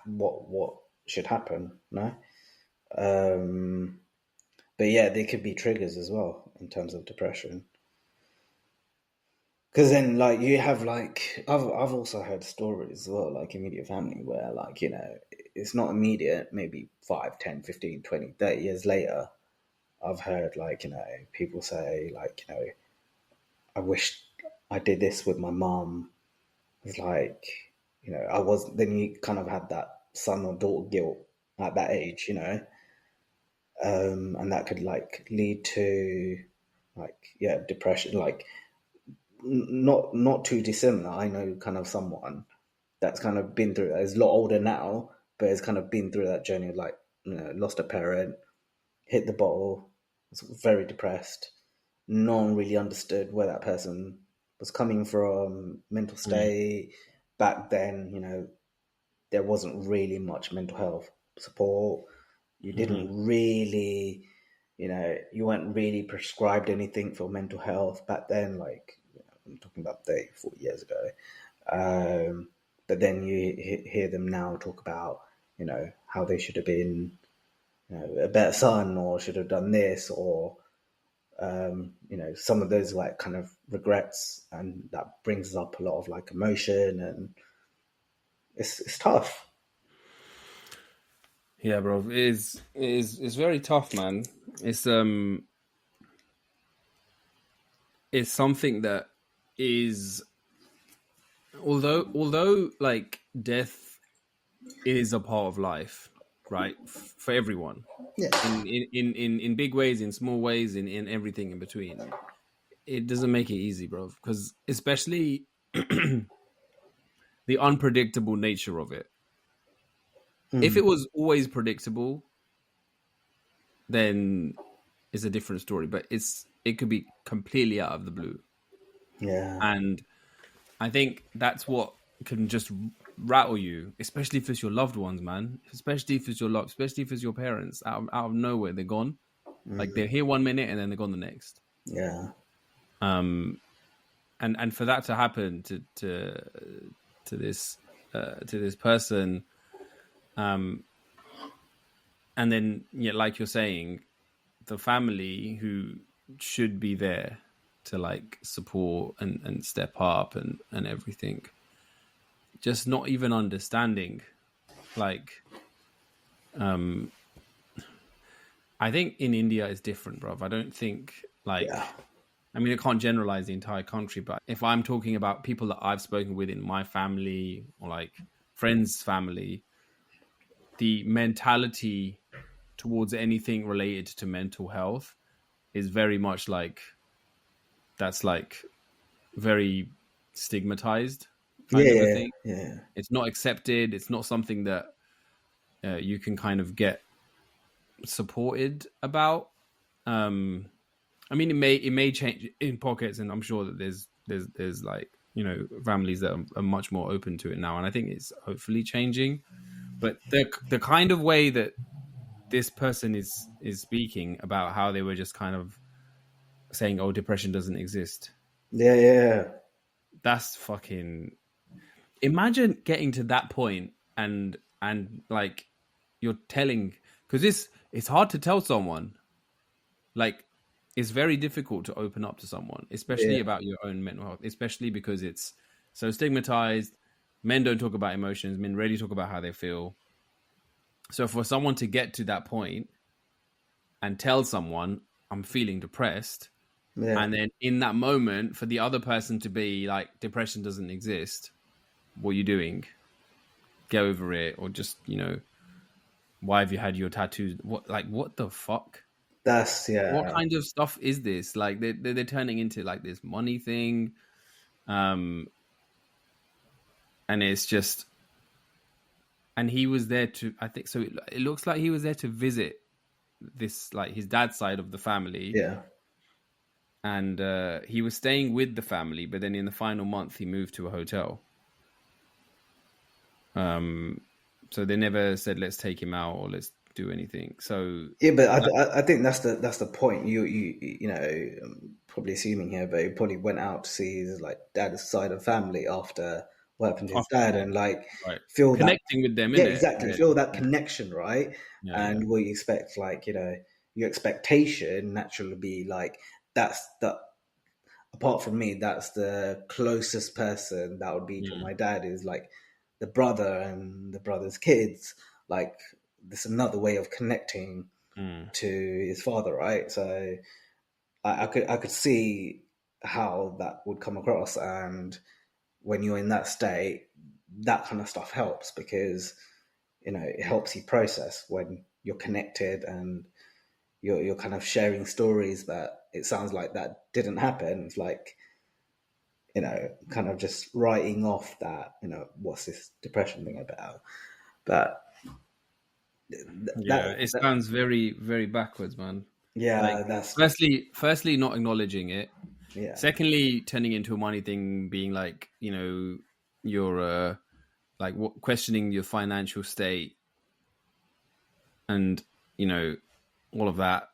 what should happen, no? But yeah, there could be triggers as well in terms of depression. Because then, like, you have like I've also heard stories as well, like immediate family, where like it's not immediate. Maybe 5, 10, 15, 20, 30 years later, I've heard like people say like I wish I did this with my mom. It's like I was. Then you kind of had that son or daughter guilt at that age, and that could like lead to like depression, like not too dissimilar. I know kind of someone that's kind of been through that. Is a lot older now, but has kind of been through that journey of like lost a parent, hit the bottle, was very depressed. No one really understood where that person was coming from, mental state. Back then, there wasn't really much mental health support. You didn't really, you weren't really prescribed anything for mental health back then. Like, I'm talking about 30, 40 years ago. But then you hear them now talk about, how they should have been, a better son or should have done this or, some of those like kind of regrets, and that brings up a lot of like emotion, and it's tough. Yeah, bro, it's very tough, man. It's something that is, although like death is a part of life, right, for everyone, Yeah. in big ways, in small ways, in everything in between. It doesn't make it easy, bro, because especially the unpredictable nature of it. If it was always predictable, then it's a different story. But it could be completely out of the blue, Yeah. and I think that's what can just rattle you, especially if it's your loved ones, man. Especially if it's especially if it's your parents. Out of nowhere, they're gone. Like they're here 1 minute and then they're gone the next. Yeah. And for that to happen to this person, and then like you're saying, the family who should be there to like support and step up and everything, just not even understanding, like, I think in India it's different, bro. I don't think like, I mean, I can't generalize the entire country, but if I'm talking about people that I've spoken with in my family or like friends' family, the mentality towards anything related to mental health is very much like, that's like very stigmatized kind of a thing. Yeah. It's not accepted. It's not something that you can kind of get supported about. I mean, it may change in pockets, and I'm sure that there's like families that are much more open to it now, and I think it's hopefully changing. But the kind of way that this person is speaking about how they were just kind of saying, "Oh, depression doesn't exist." Yeah. That's fucking. Imagine getting to that point and like you're telling, because it's hard to tell someone, like it's very difficult to open up to someone, especially about your own mental health, especially because it's so stigmatized. Men don't talk about emotions. Men rarely talk about how they feel. So for someone to get to that point and tell someone, I'm feeling depressed, and then in that moment for the other person to be like, depression doesn't exist, what are you doing? Get over it. Or just, why have you had your tattoos? What the fuck? That's What kind of stuff is this? Like they're turning into like this money thing. And it's just, and he was there to, I think, so it looks like he was there to visit this, like his dad's side of the family. Yeah. and he was staying with the family, but then in the final month he moved to a hotel. So they never said let's take him out or let's do anything. So Yeah, but I think that's the point. You know, probably assuming here, but he probably went out to see his like dad's side of family after what happened to his after, dad, yeah, and like right, feel that, connecting with them, yeah, innit? exactly, Yeah, feel that yeah, connection, right? yeah, yeah. And what you expect, like, you know, your expectation naturally be like, that's the, apart from me, that's the closest person that would be to Mm, my dad is like the brother and the brother's kids. Like, there's another way of connecting mm, to his father, right? So I could see how that would come across, and when you're in that state, that kind of stuff helps because, you know, it helps you process when you're connected and you're kind of sharing stories that it sounds like that didn't happen. It's like, you know, kind of just writing off that, you know, what's this depression thing about? But yeah. It that sounds very, very backwards, man. Like, yeah, that's firstly, not acknowledging it. yeah, Secondly, turning into a money thing, being like, you know, you're like questioning your financial state, and you know, all of that.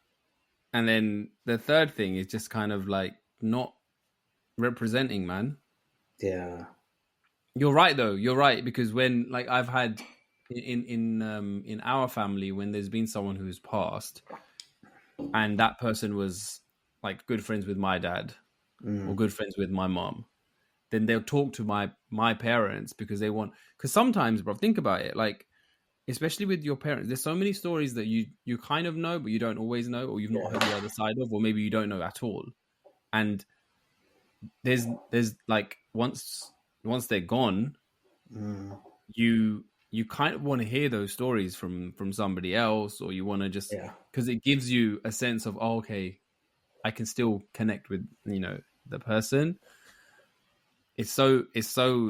And then the third thing is just kind of like not representing, man. yeah, You're right though. You're right, because when like I've had in our family, when there's been someone who's passed and that person was like good friends with my dad or good friends with my mom, then they'll talk to my parents because they want, because sometimes, bro, think about it, like especially with your parents, there's so many stories that you kind of know but you don't always know, or you've not heard the yeah, other side of, or maybe you don't know at all. And there's like once they're gone, you kind of want to hear those stories from somebody else, or you want to just, yeah, because it gives you a sense of, oh, okay, I can still connect with, you know, the person. It's so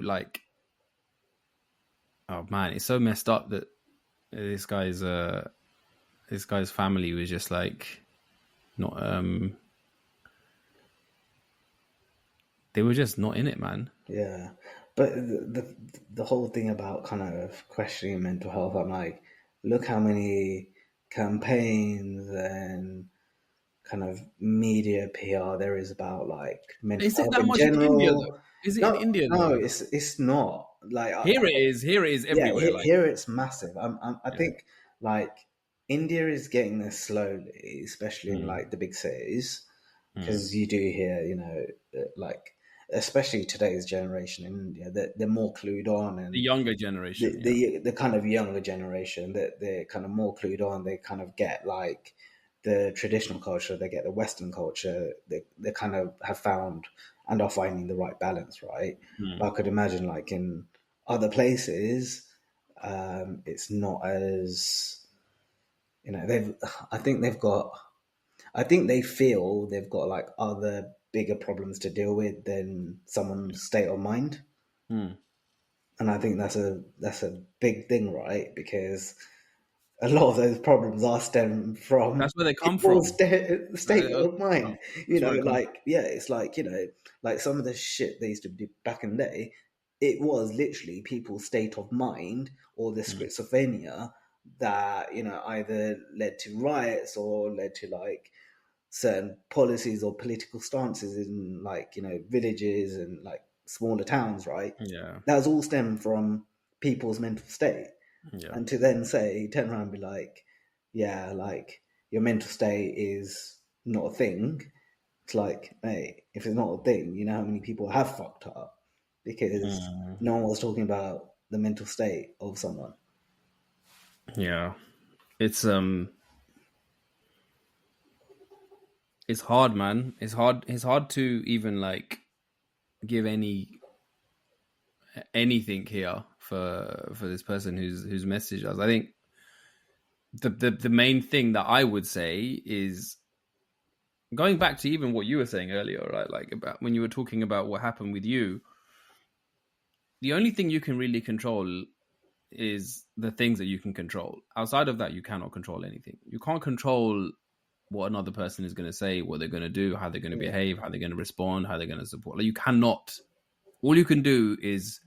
like, oh man, it's so messed up that this guy's this guy's family was just like not they were just not in it, man. yeah. But the whole thing about kind of questioning mental health, I'm like, look how many campaigns and kind of media PR there is about like mental Is it health that in much in India general. though? Is it in No, India no, though? it's not like Here it is. Here it is yeah, everywhere. Like, here it's massive. I yeah. think like India is getting there slowly, especially in Mm, like the big cities, mm. because you do hear, you know, like especially today's generation in India, that they're more clued on, The and younger generation, yeah. the kind of younger generation that they're kind of more clued on. They kind of get like the traditional culture, they get the Western culture. They kind of have found and are finding the right balance, right? Mm. But I could imagine like in other places, it's not as, you know, they've. I think they've got. I think they feel they've got like other bigger problems to deal with than someone's state of mind, Mm. and I think that's a big thing, right? Because a lot of those problems are stem from That's where they come people's from. state of mind. You That's know, where it comes like, yeah, it's like, you know, like some of the shit they used to do back in the day, it was literally people's state of mind or the from. Mm. schizophrenia that, you know, either led to riots or led to like certain policies or political stances in like, you know, villages and like smaller towns, right? Yeah. That was all stemmed from people's mental state. Yeah. And to then say, turn around and be like, yeah, like your mental state is not a thing. It's like, hey, if it's not a thing, you know how many people have fucked up because Mm. no one was talking about the mental state of someone. Yeah. It's it's hard, man. It's hard to even like give anything here for this person who's messaged us. I think the main thing that I would say is going back to even what you were saying earlier, right? Like about when you were talking about what happened with you, the only thing you can really control is the things that you can control. Outside of that, you cannot control anything. You can't control what another person is going to say, what they're going to do, how they're going to behave, how they're going to respond, how they're going to support. Like, you cannot. All you can do is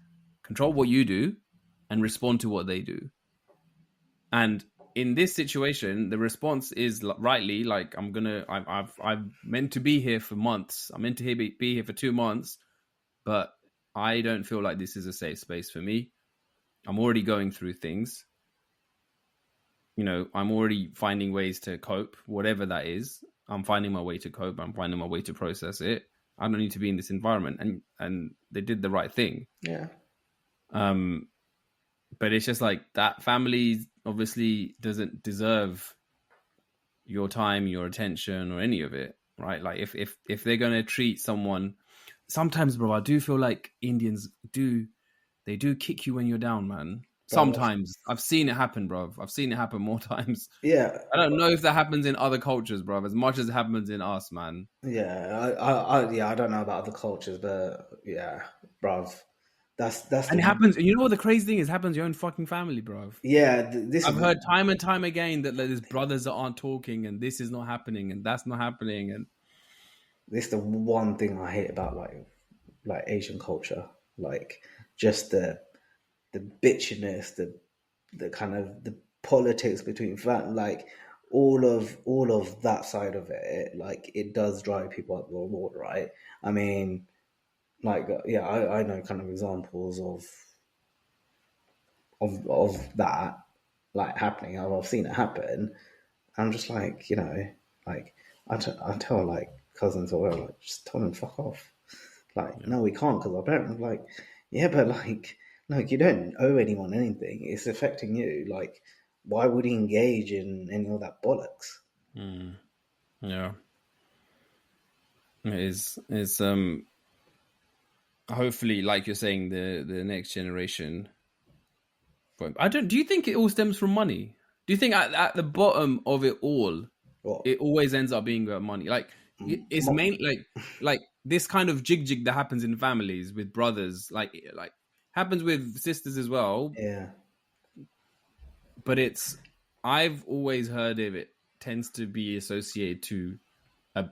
control what you do and respond to what they do. And in this situation, the response is rightly like, I'm meant to be here for months. I'm meant to be here for 2 months, but I don't feel like this is a safe space for me. I'm already going through things. You know, I'm already finding ways to cope, whatever that is. I'm finding my way to cope. I'm finding my way to process it. I don't need to be in this environment. And they did the right thing. Yeah. But it's just like that family obviously doesn't deserve your time, your attention, or any of it, right? Like if they're gonna treat someone, sometimes, bro, I do feel like Indians do kick you when you're down, man. Sometimes I've seen it happen, bro. I've seen it happen more times. Yeah. I don't know if that happens in other cultures, bro, as much as it happens in us, man. Yeah. I don't know about other cultures, but yeah, bruv. That's and it happens. You know what the crazy thing is? It happens in your own fucking family, bro. Yeah, I've heard time and time again that there's brothers that aren't talking, and this is not happening, and that's not happening, and this is the one thing I hate about like Asian culture, like just the bitchiness, the kind of the politics between like all of that side of it. Like, it does drive people up the wall, right? I mean, like, yeah, I know kind of examples of that, like, happening. I've seen it happen. I'm just like, you know, like, I tell like cousins or whatever, like, just tell them fuck off. Like, no, we can't because our parents. Like, yeah, but like you don't owe anyone anything. It's affecting you. Like, why would he engage in any of that bollocks? Yeah, it is hopefully, like you're saying, the next generation. But do you think it all stems from money? Do you think at the bottom of it all, it always ends up being about money? Like, it's mainly like this kind of jig that happens in families with brothers, like happens with sisters as well. Yeah. But I've always heard of it tends to be associated to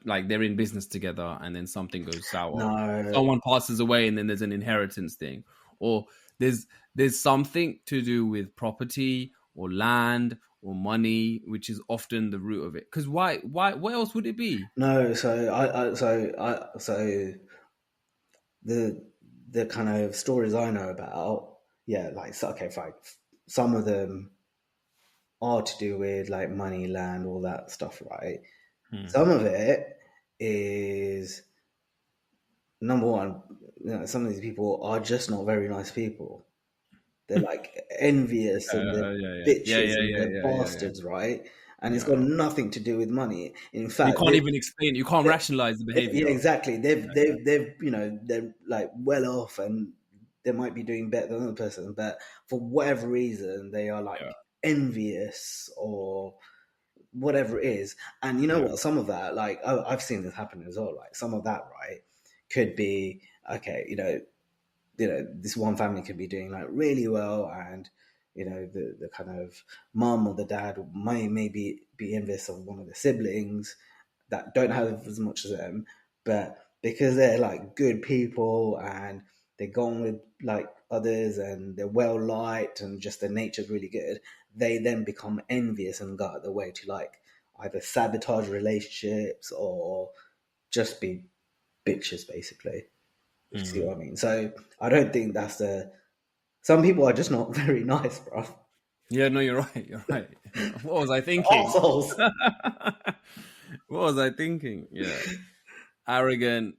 like they're in business together and then something goes sour. No. Someone passes away and then there's an inheritance thing, or there's something to do with property or land or money, which is often the root of it. Because why? What else would it be? No. So the kind of stories I know about, yeah, like, so, okay, fine. Some of them are to do with like money, land, all that stuff, right? Some of it is, number one, you know, some of these people are just not very nice people. They're like envious and they're bitches and they're bastards, right? And it's got nothing to do with money. In fact, you can't even explain. You can't rationalize the behavior. Yeah, exactly. They've you know, they're like well off and they might be doing better than the other person, but for whatever reason, they are like envious or whatever it is. And you know what? Some of that, like, I've seen this happen as well. Like, some of that, right, could be, okay, you know, this one family could be doing like really well, and you know, the kind of mum or the dad may maybe be envious of one of the siblings that don't have as much as them, but because they're like good people and they go on with like others and they're well liked and just their nature's really good, they then become envious and go out of the way to like either sabotage relationships or just be bitches, basically. You see what I mean? So I don't think that's some people are just not very nice, bro. Yeah, no, you're right. You're right. What was I thinking? Assholes. What was I thinking? Yeah. Arrogant.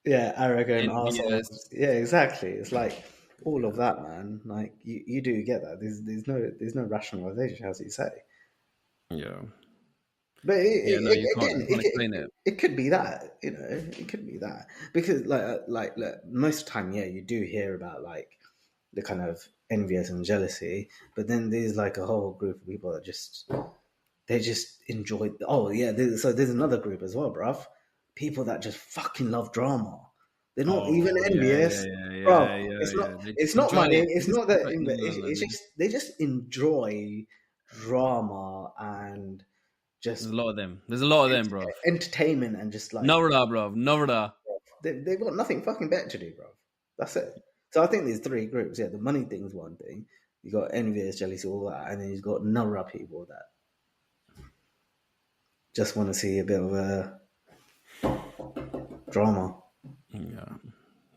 Yeah, arrogant assholes. Yeah, exactly. It's like all of that, man. Like, you do get that. There's no rationalization, as you say. Yeah. But you can't explain it. It could be that, you know, it could be that, because like most of the time, yeah, you do hear about like the kind of envious and jealousy, but then there's like a whole group of people that just enjoy. Oh yeah, so there's another group as well, bruv. People that just fucking love drama. They're not even envious, bro. It's not money. It's not that. It's just they just enjoy drama and just There's a lot of them. There's a lot of them, bro. entertainment and just like Novra, bro. Novra. they've got nothing fucking better to do, bro. That's it. So I think there's three groups. Yeah, the money thing's one thing. You got envious, jealousy, all that, and then you've got another people that just want to see a bit of a drama. Yeah.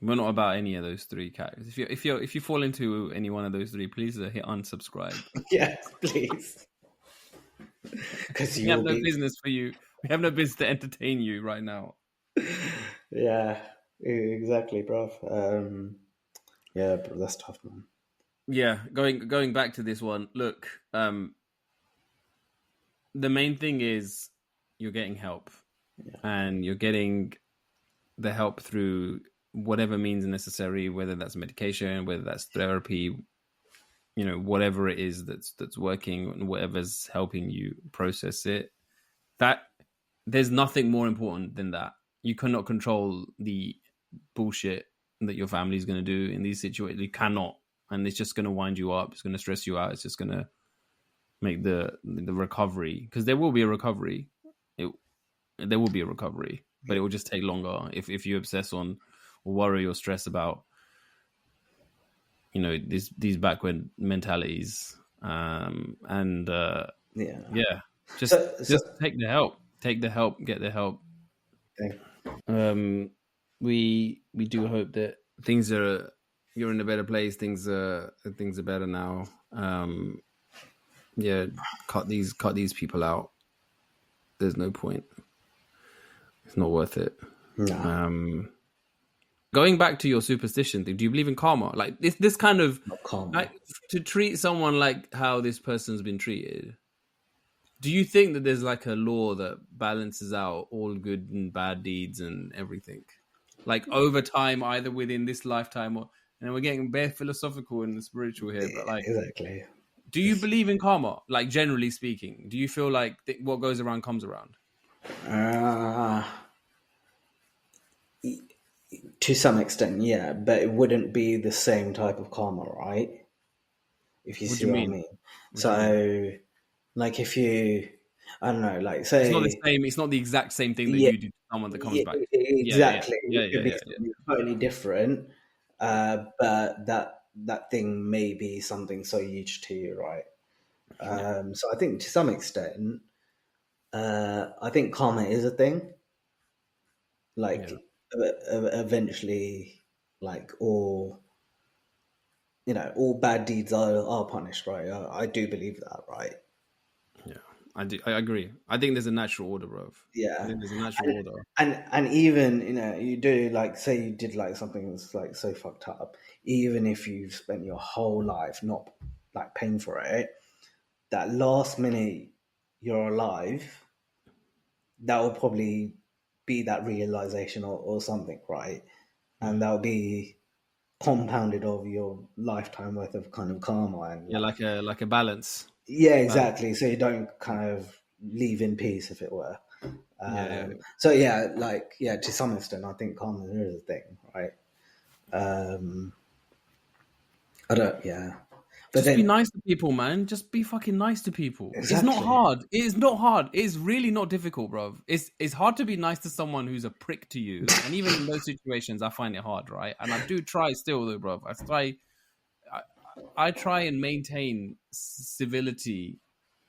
We're not about any of those three categories. If you fall into any one of those three, please hit unsubscribe. Yes, please. Because We have no business for you. We have no business to entertain you right now. Yeah, exactly, bro. Yeah, bro, that's tough, man. Yeah, going back to this one. Look, the main thing is you're getting help, and you're getting the help through whatever means necessary, whether that's medication, whether that's therapy, whatever it is that's working and whatever's helping you process it. That there's nothing more important than that. You cannot control the bullshit that your family's going to do in these situations. You cannot, and it's just going to wind you up. It's going to stress you out. It's just going to make the recovery, because there will be a recovery. There will be a recovery, but it will just take longer if you obsess on or worry or stress about these backward mentalities. Just take the help. Take the help. Get the help. Okay. We do hope that you're in a better place. Things are better now. Cut these people out. There's no point. It's not worth it. No. Going back to your superstition thing, do you believe in karma? Like this kind of like to treat someone like how this person's been treated. Do you think that there's like a law that balances out all good and bad deeds and everything? Like over time, either within this lifetime or, and we're getting bare philosophical and spiritual here, but like, exactly. Do you believe in karma? Like generally speaking, do you feel like what goes around comes around? To some extent, yeah, but it wouldn't be the same type of karma, right? If you see what I mean. So, like, if you, I don't know, like, say it's not the same. It's not the exact same thing that you do to someone that comes back. Exactly. Yeah. It could be something totally different, but that thing may be something so huge to you, right? So I think to some extent, I think karma is a thing. Like eventually, like all bad deeds are punished, right? I do believe that, right? Yeah, I do. I agree. I think there's a natural order, bro. Yeah, I think there's a natural order. And even you do like say you did like something that's like so fucked up. Even if you've spent your whole life not like paying for it, that last minute you're alive, that will probably be that realization or something, right? And that'll be compounded over your lifetime worth of kind of karma and like a balance. Yeah, exactly. So you don't kind of leave in peace, if it were. So to some extent, I think karma is a thing, right? I don't. Yeah. But just be nice to people, man. Just be fucking nice to people. Exactly. It's not hard. It's not hard. It's really not difficult, bro. It's hard to be nice to someone who's a prick to you. And even in those situations, I find it hard, right? And I do try still, though, bro. I try and maintain civility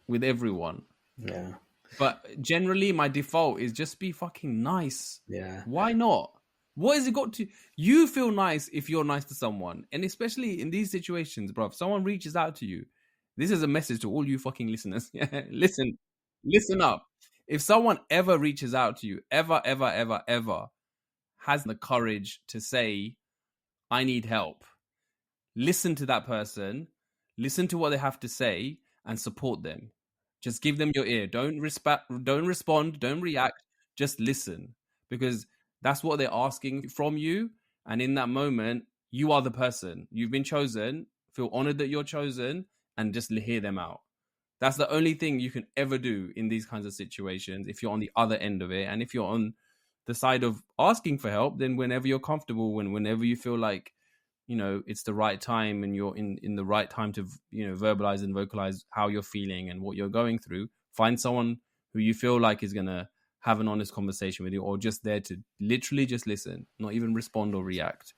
with everyone. Yeah. But generally, my default is just be fucking nice. Yeah. Why not? What has it got to... You feel nice if you're nice to someone. And especially in these situations, bro, if someone reaches out to you, this is a message to all you fucking listeners. Listen up. If someone ever reaches out to you, ever has the courage to say, I need help, listen to that person, listen to what they have to say, and support them. Just give them your ear. Don't respond, don't react, just listen. Because that's what they're asking from you. And in that moment, you are the person. You've been chosen. Feel honored that you're chosen and just hear them out. That's the only thing you can ever do in these kinds of situations if you're on the other end of it. And if you're on the side of asking for help, then whenever you're comfortable, whenever you feel like, it's the right time and you're in the right time to, verbalize and vocalize how you're feeling and what you're going through, find someone who you feel like is gonna have an honest conversation with you, or just there to literally just listen, not even respond or react.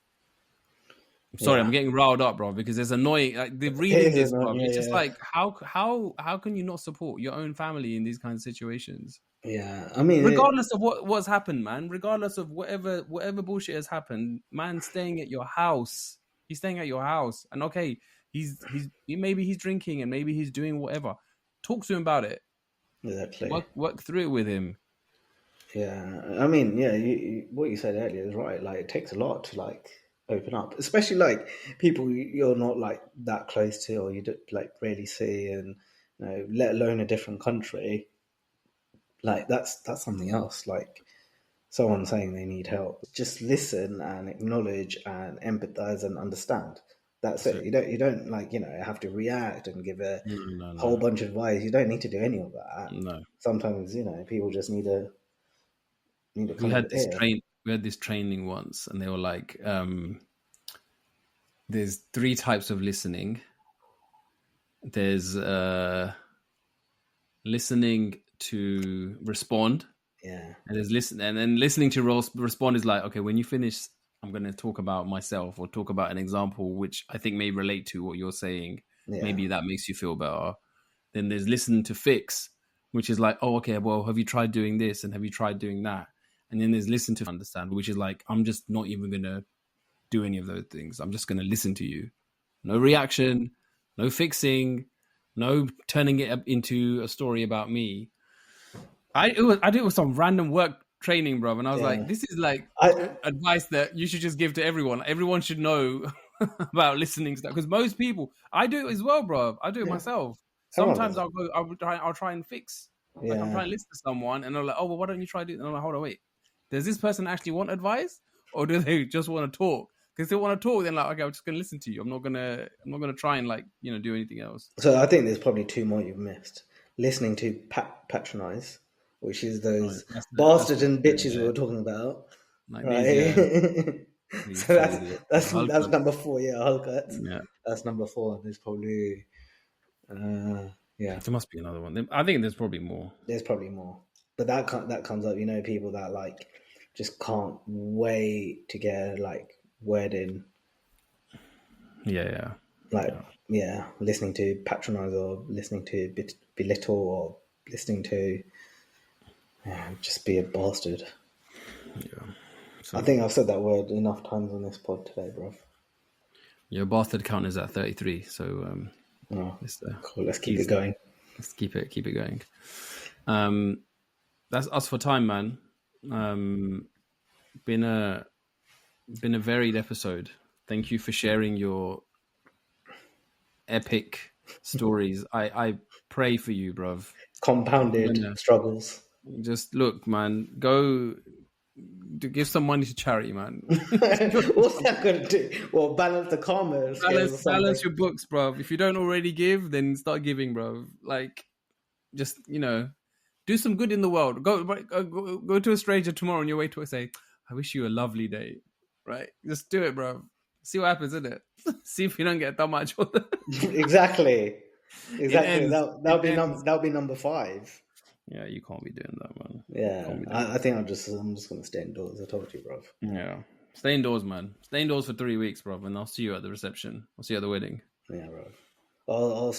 I'm sorry, I'm getting riled up, bro, because it's annoying. Like, they're reading this, bro. It's just like, how can you not support your own family in these kinds of situations? Yeah, I mean, Regardless of what's happened, man. Regardless of whatever bullshit has happened, man, staying at your house. He's staying at your house, and okay, maybe he's drinking and maybe he's doing whatever. Talk to him about it. exactly. Work through it with him. Yeah, I mean, yeah, what you said earlier is right. Like, it takes a lot to like open up, especially like people you're not like that close to, or you don't like really see, and let alone a different country. Like that's something else. Like someone saying they need help, just listen and acknowledge and empathize and understand. That's it. You don't like have to react and give a whole bunch of advice. You don't need to do any of that. No. Sometimes people just need to We had this training once, and they were like, there's 3 types of listening. There's listening to respond. Yeah. And there's and then listening to respond is like, okay, when you finish, I'm going to talk about myself or talk about an example which I think may relate to what you're saying. Yeah. Maybe that makes you feel better. Then there's listen to fix, which is like, oh, okay, well, have you tried doing this and have you tried doing that? And then there's listen to understand, which is like, I'm just not even going to do any of those things. I'm just going to listen to you. No reaction, no fixing, no turning it into a story about me. I did it with some random work training, bro, and I was like, this is like advice that you should just give to everyone. Everyone should know about listening stuff, because most people, I do it as well, bro. I do it myself. Sometimes I'll try and fix. Like I'm trying to listen to someone, and I'm like, oh, well, why don't you try to? And I'm like, hold on, wait. Does this person actually want advice, or do they just want to talk? Because if they want to talk, then like, okay, I'm just gonna listen to you. I'm not gonna try and like do anything else. So I think there's probably 2 more you've missed. Listening to patronize, which is those bastards and bitches we were talking about. Like right? So that's number 4. Yeah, Hulkats. Yeah, that's number 4. There's probably yeah. There must be another one. I think there's probably more. There's probably more, but that comes up. People that like just can't wait to get like word in. Yeah. Like listening to patronize, or listening to belittle, or listening to just be a bastard. Yeah. So, I think I've said that word enough times on this pod today, bro. Your bastard count is at 33, so cool. Let's keep it going. Let's keep it going. That's us for time, man. Been a varied episode. Thank you for sharing your epic stories. I pray for you, bruv. Compounded struggles. Just look, man. Go give some money to charity, man. What's that going to do? Well, balance the karma. Balance your books, bruv. If you don't already give, then start giving, bruv. Like, just do some good in the world. Go to a stranger tomorrow on your way to say, I wish you a lovely day. Right? Just do it, bruv. See what happens, isn't it? See if you don't get that much. Exactly. That'll be number 5. Yeah, you can't be doing that, man. Yeah, I think I'm just going to stay indoors. I told you, bro. Yeah, stay indoors, man. Stay indoors for 3 weeks, bro, and I'll see you at the reception. I'll see you at the wedding. Yeah, bro. I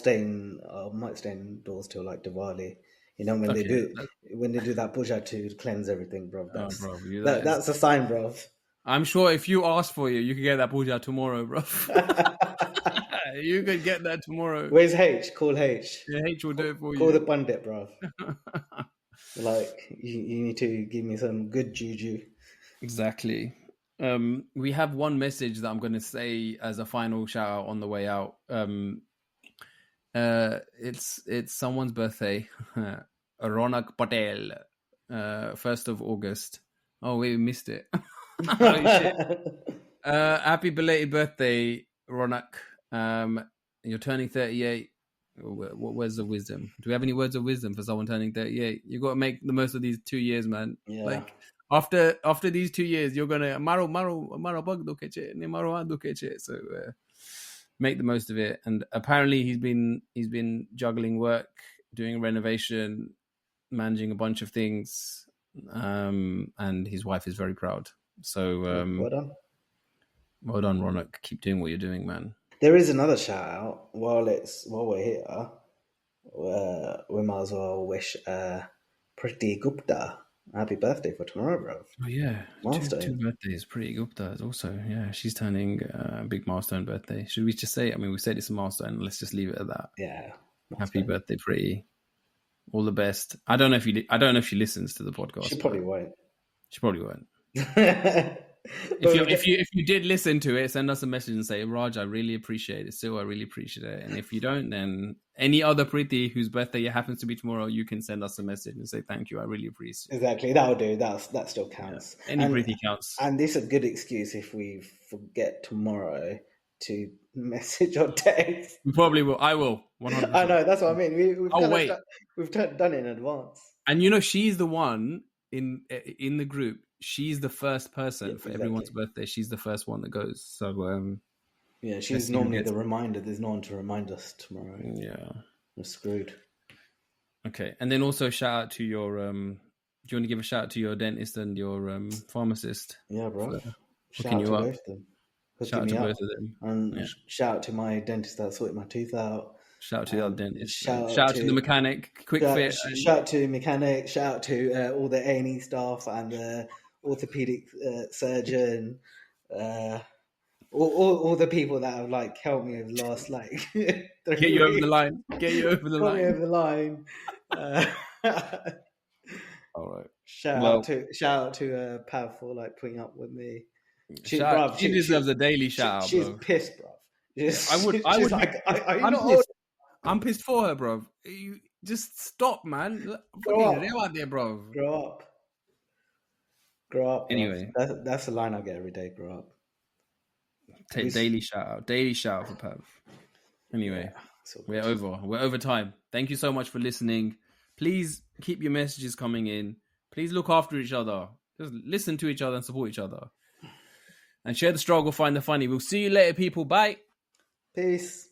might stay indoors till like Diwali. When they do that puja to cleanse everything, bro. That's a sign, bro. I'm sure if you ask for it, you can get that puja tomorrow, bro. You could get that tomorrow. Where's H? Call H. Yeah, H will do it for you. Call the pundit, bro. Like, you need to give me some good juju. Exactly. We have one message that I'm going to say as a final shout out on the way out. It's someone's birthday. Ronak Patel, 1st of August. Oh, wait, we missed it. Holy shit. Happy belated birthday, Ronak. You're turning 38. What words of wisdom? Do we have any words of wisdom for someone turning 38? You got to make the most of these 2 years, man. Yeah. Like after these 2 years, you're gonna so make the most of it. And apparently he's been juggling work, doing renovation, managing a bunch of things, and his wife is very proud. So Well done. well done, Ronak. Keep doing what you're doing, man. There is another shout out while we're here. We might as well wish Pretty Gupta happy birthday for tomorrow, bro. Oh yeah, Milestone. two birthdays. Pretty Gupta is also, yeah, she's turning a big milestone birthday. Should we just say it? I mean, we said it's a milestone. Let's just leave it at that. Yeah. Happy birthday, Pretty. All the best. I don't know if she listens to the podcast. She probably won't. She probably won't. But If you did listen to it, send us a message and say, Raj, I really appreciate it. Still, I really appreciate it. And if you don't, then any other Pretty whose birthday happens to be tomorrow, you can send us a message and say thank you. I really appreciate it. Exactly, that'll do. That still counts. Yeah. Any Pretty counts. And this is a good excuse if we forget tomorrow to message or text. We probably will. I will. 100%. I know, that's what I mean. We've done it in advance. And she's the one in the group. She's the first person for everyone's birthday. She's the first one that goes. So yeah, she's normally the reminder. There's no one to remind us tomorrow. Yeah, we're screwed. Okay, and then also shout out to your. Do you want to give a shout out to your dentist and your pharmacist? Yeah, bro. Shout out to both of them. Shout out to both of them. And shout out to my dentist that sorted my tooth out. Shout out to the other dentist. Shout out to the mechanic. Quick fit. Shout out to mechanic. Shout out to all the A&E staff and the orthopedic surgeon. All the people that have helped me over the last get you over the line. Get you over the line. Get me over the line. All right. Shout out to Pav for putting up with me. She deserves a daily shout out. She's pissed, bro. I'm pissed for her, bro. You just stop, man. Grow out there, bro. Grow up. Anyway, that's the line I get every day. Grow up. Take daily shout out for Pav. Anyway, we're over time. Thank you so much for listening. Please keep your messages coming in. Please look after each other. Just listen to each other and support each other. And share the struggle, find the funny. We'll see you later, people. Bye. Peace.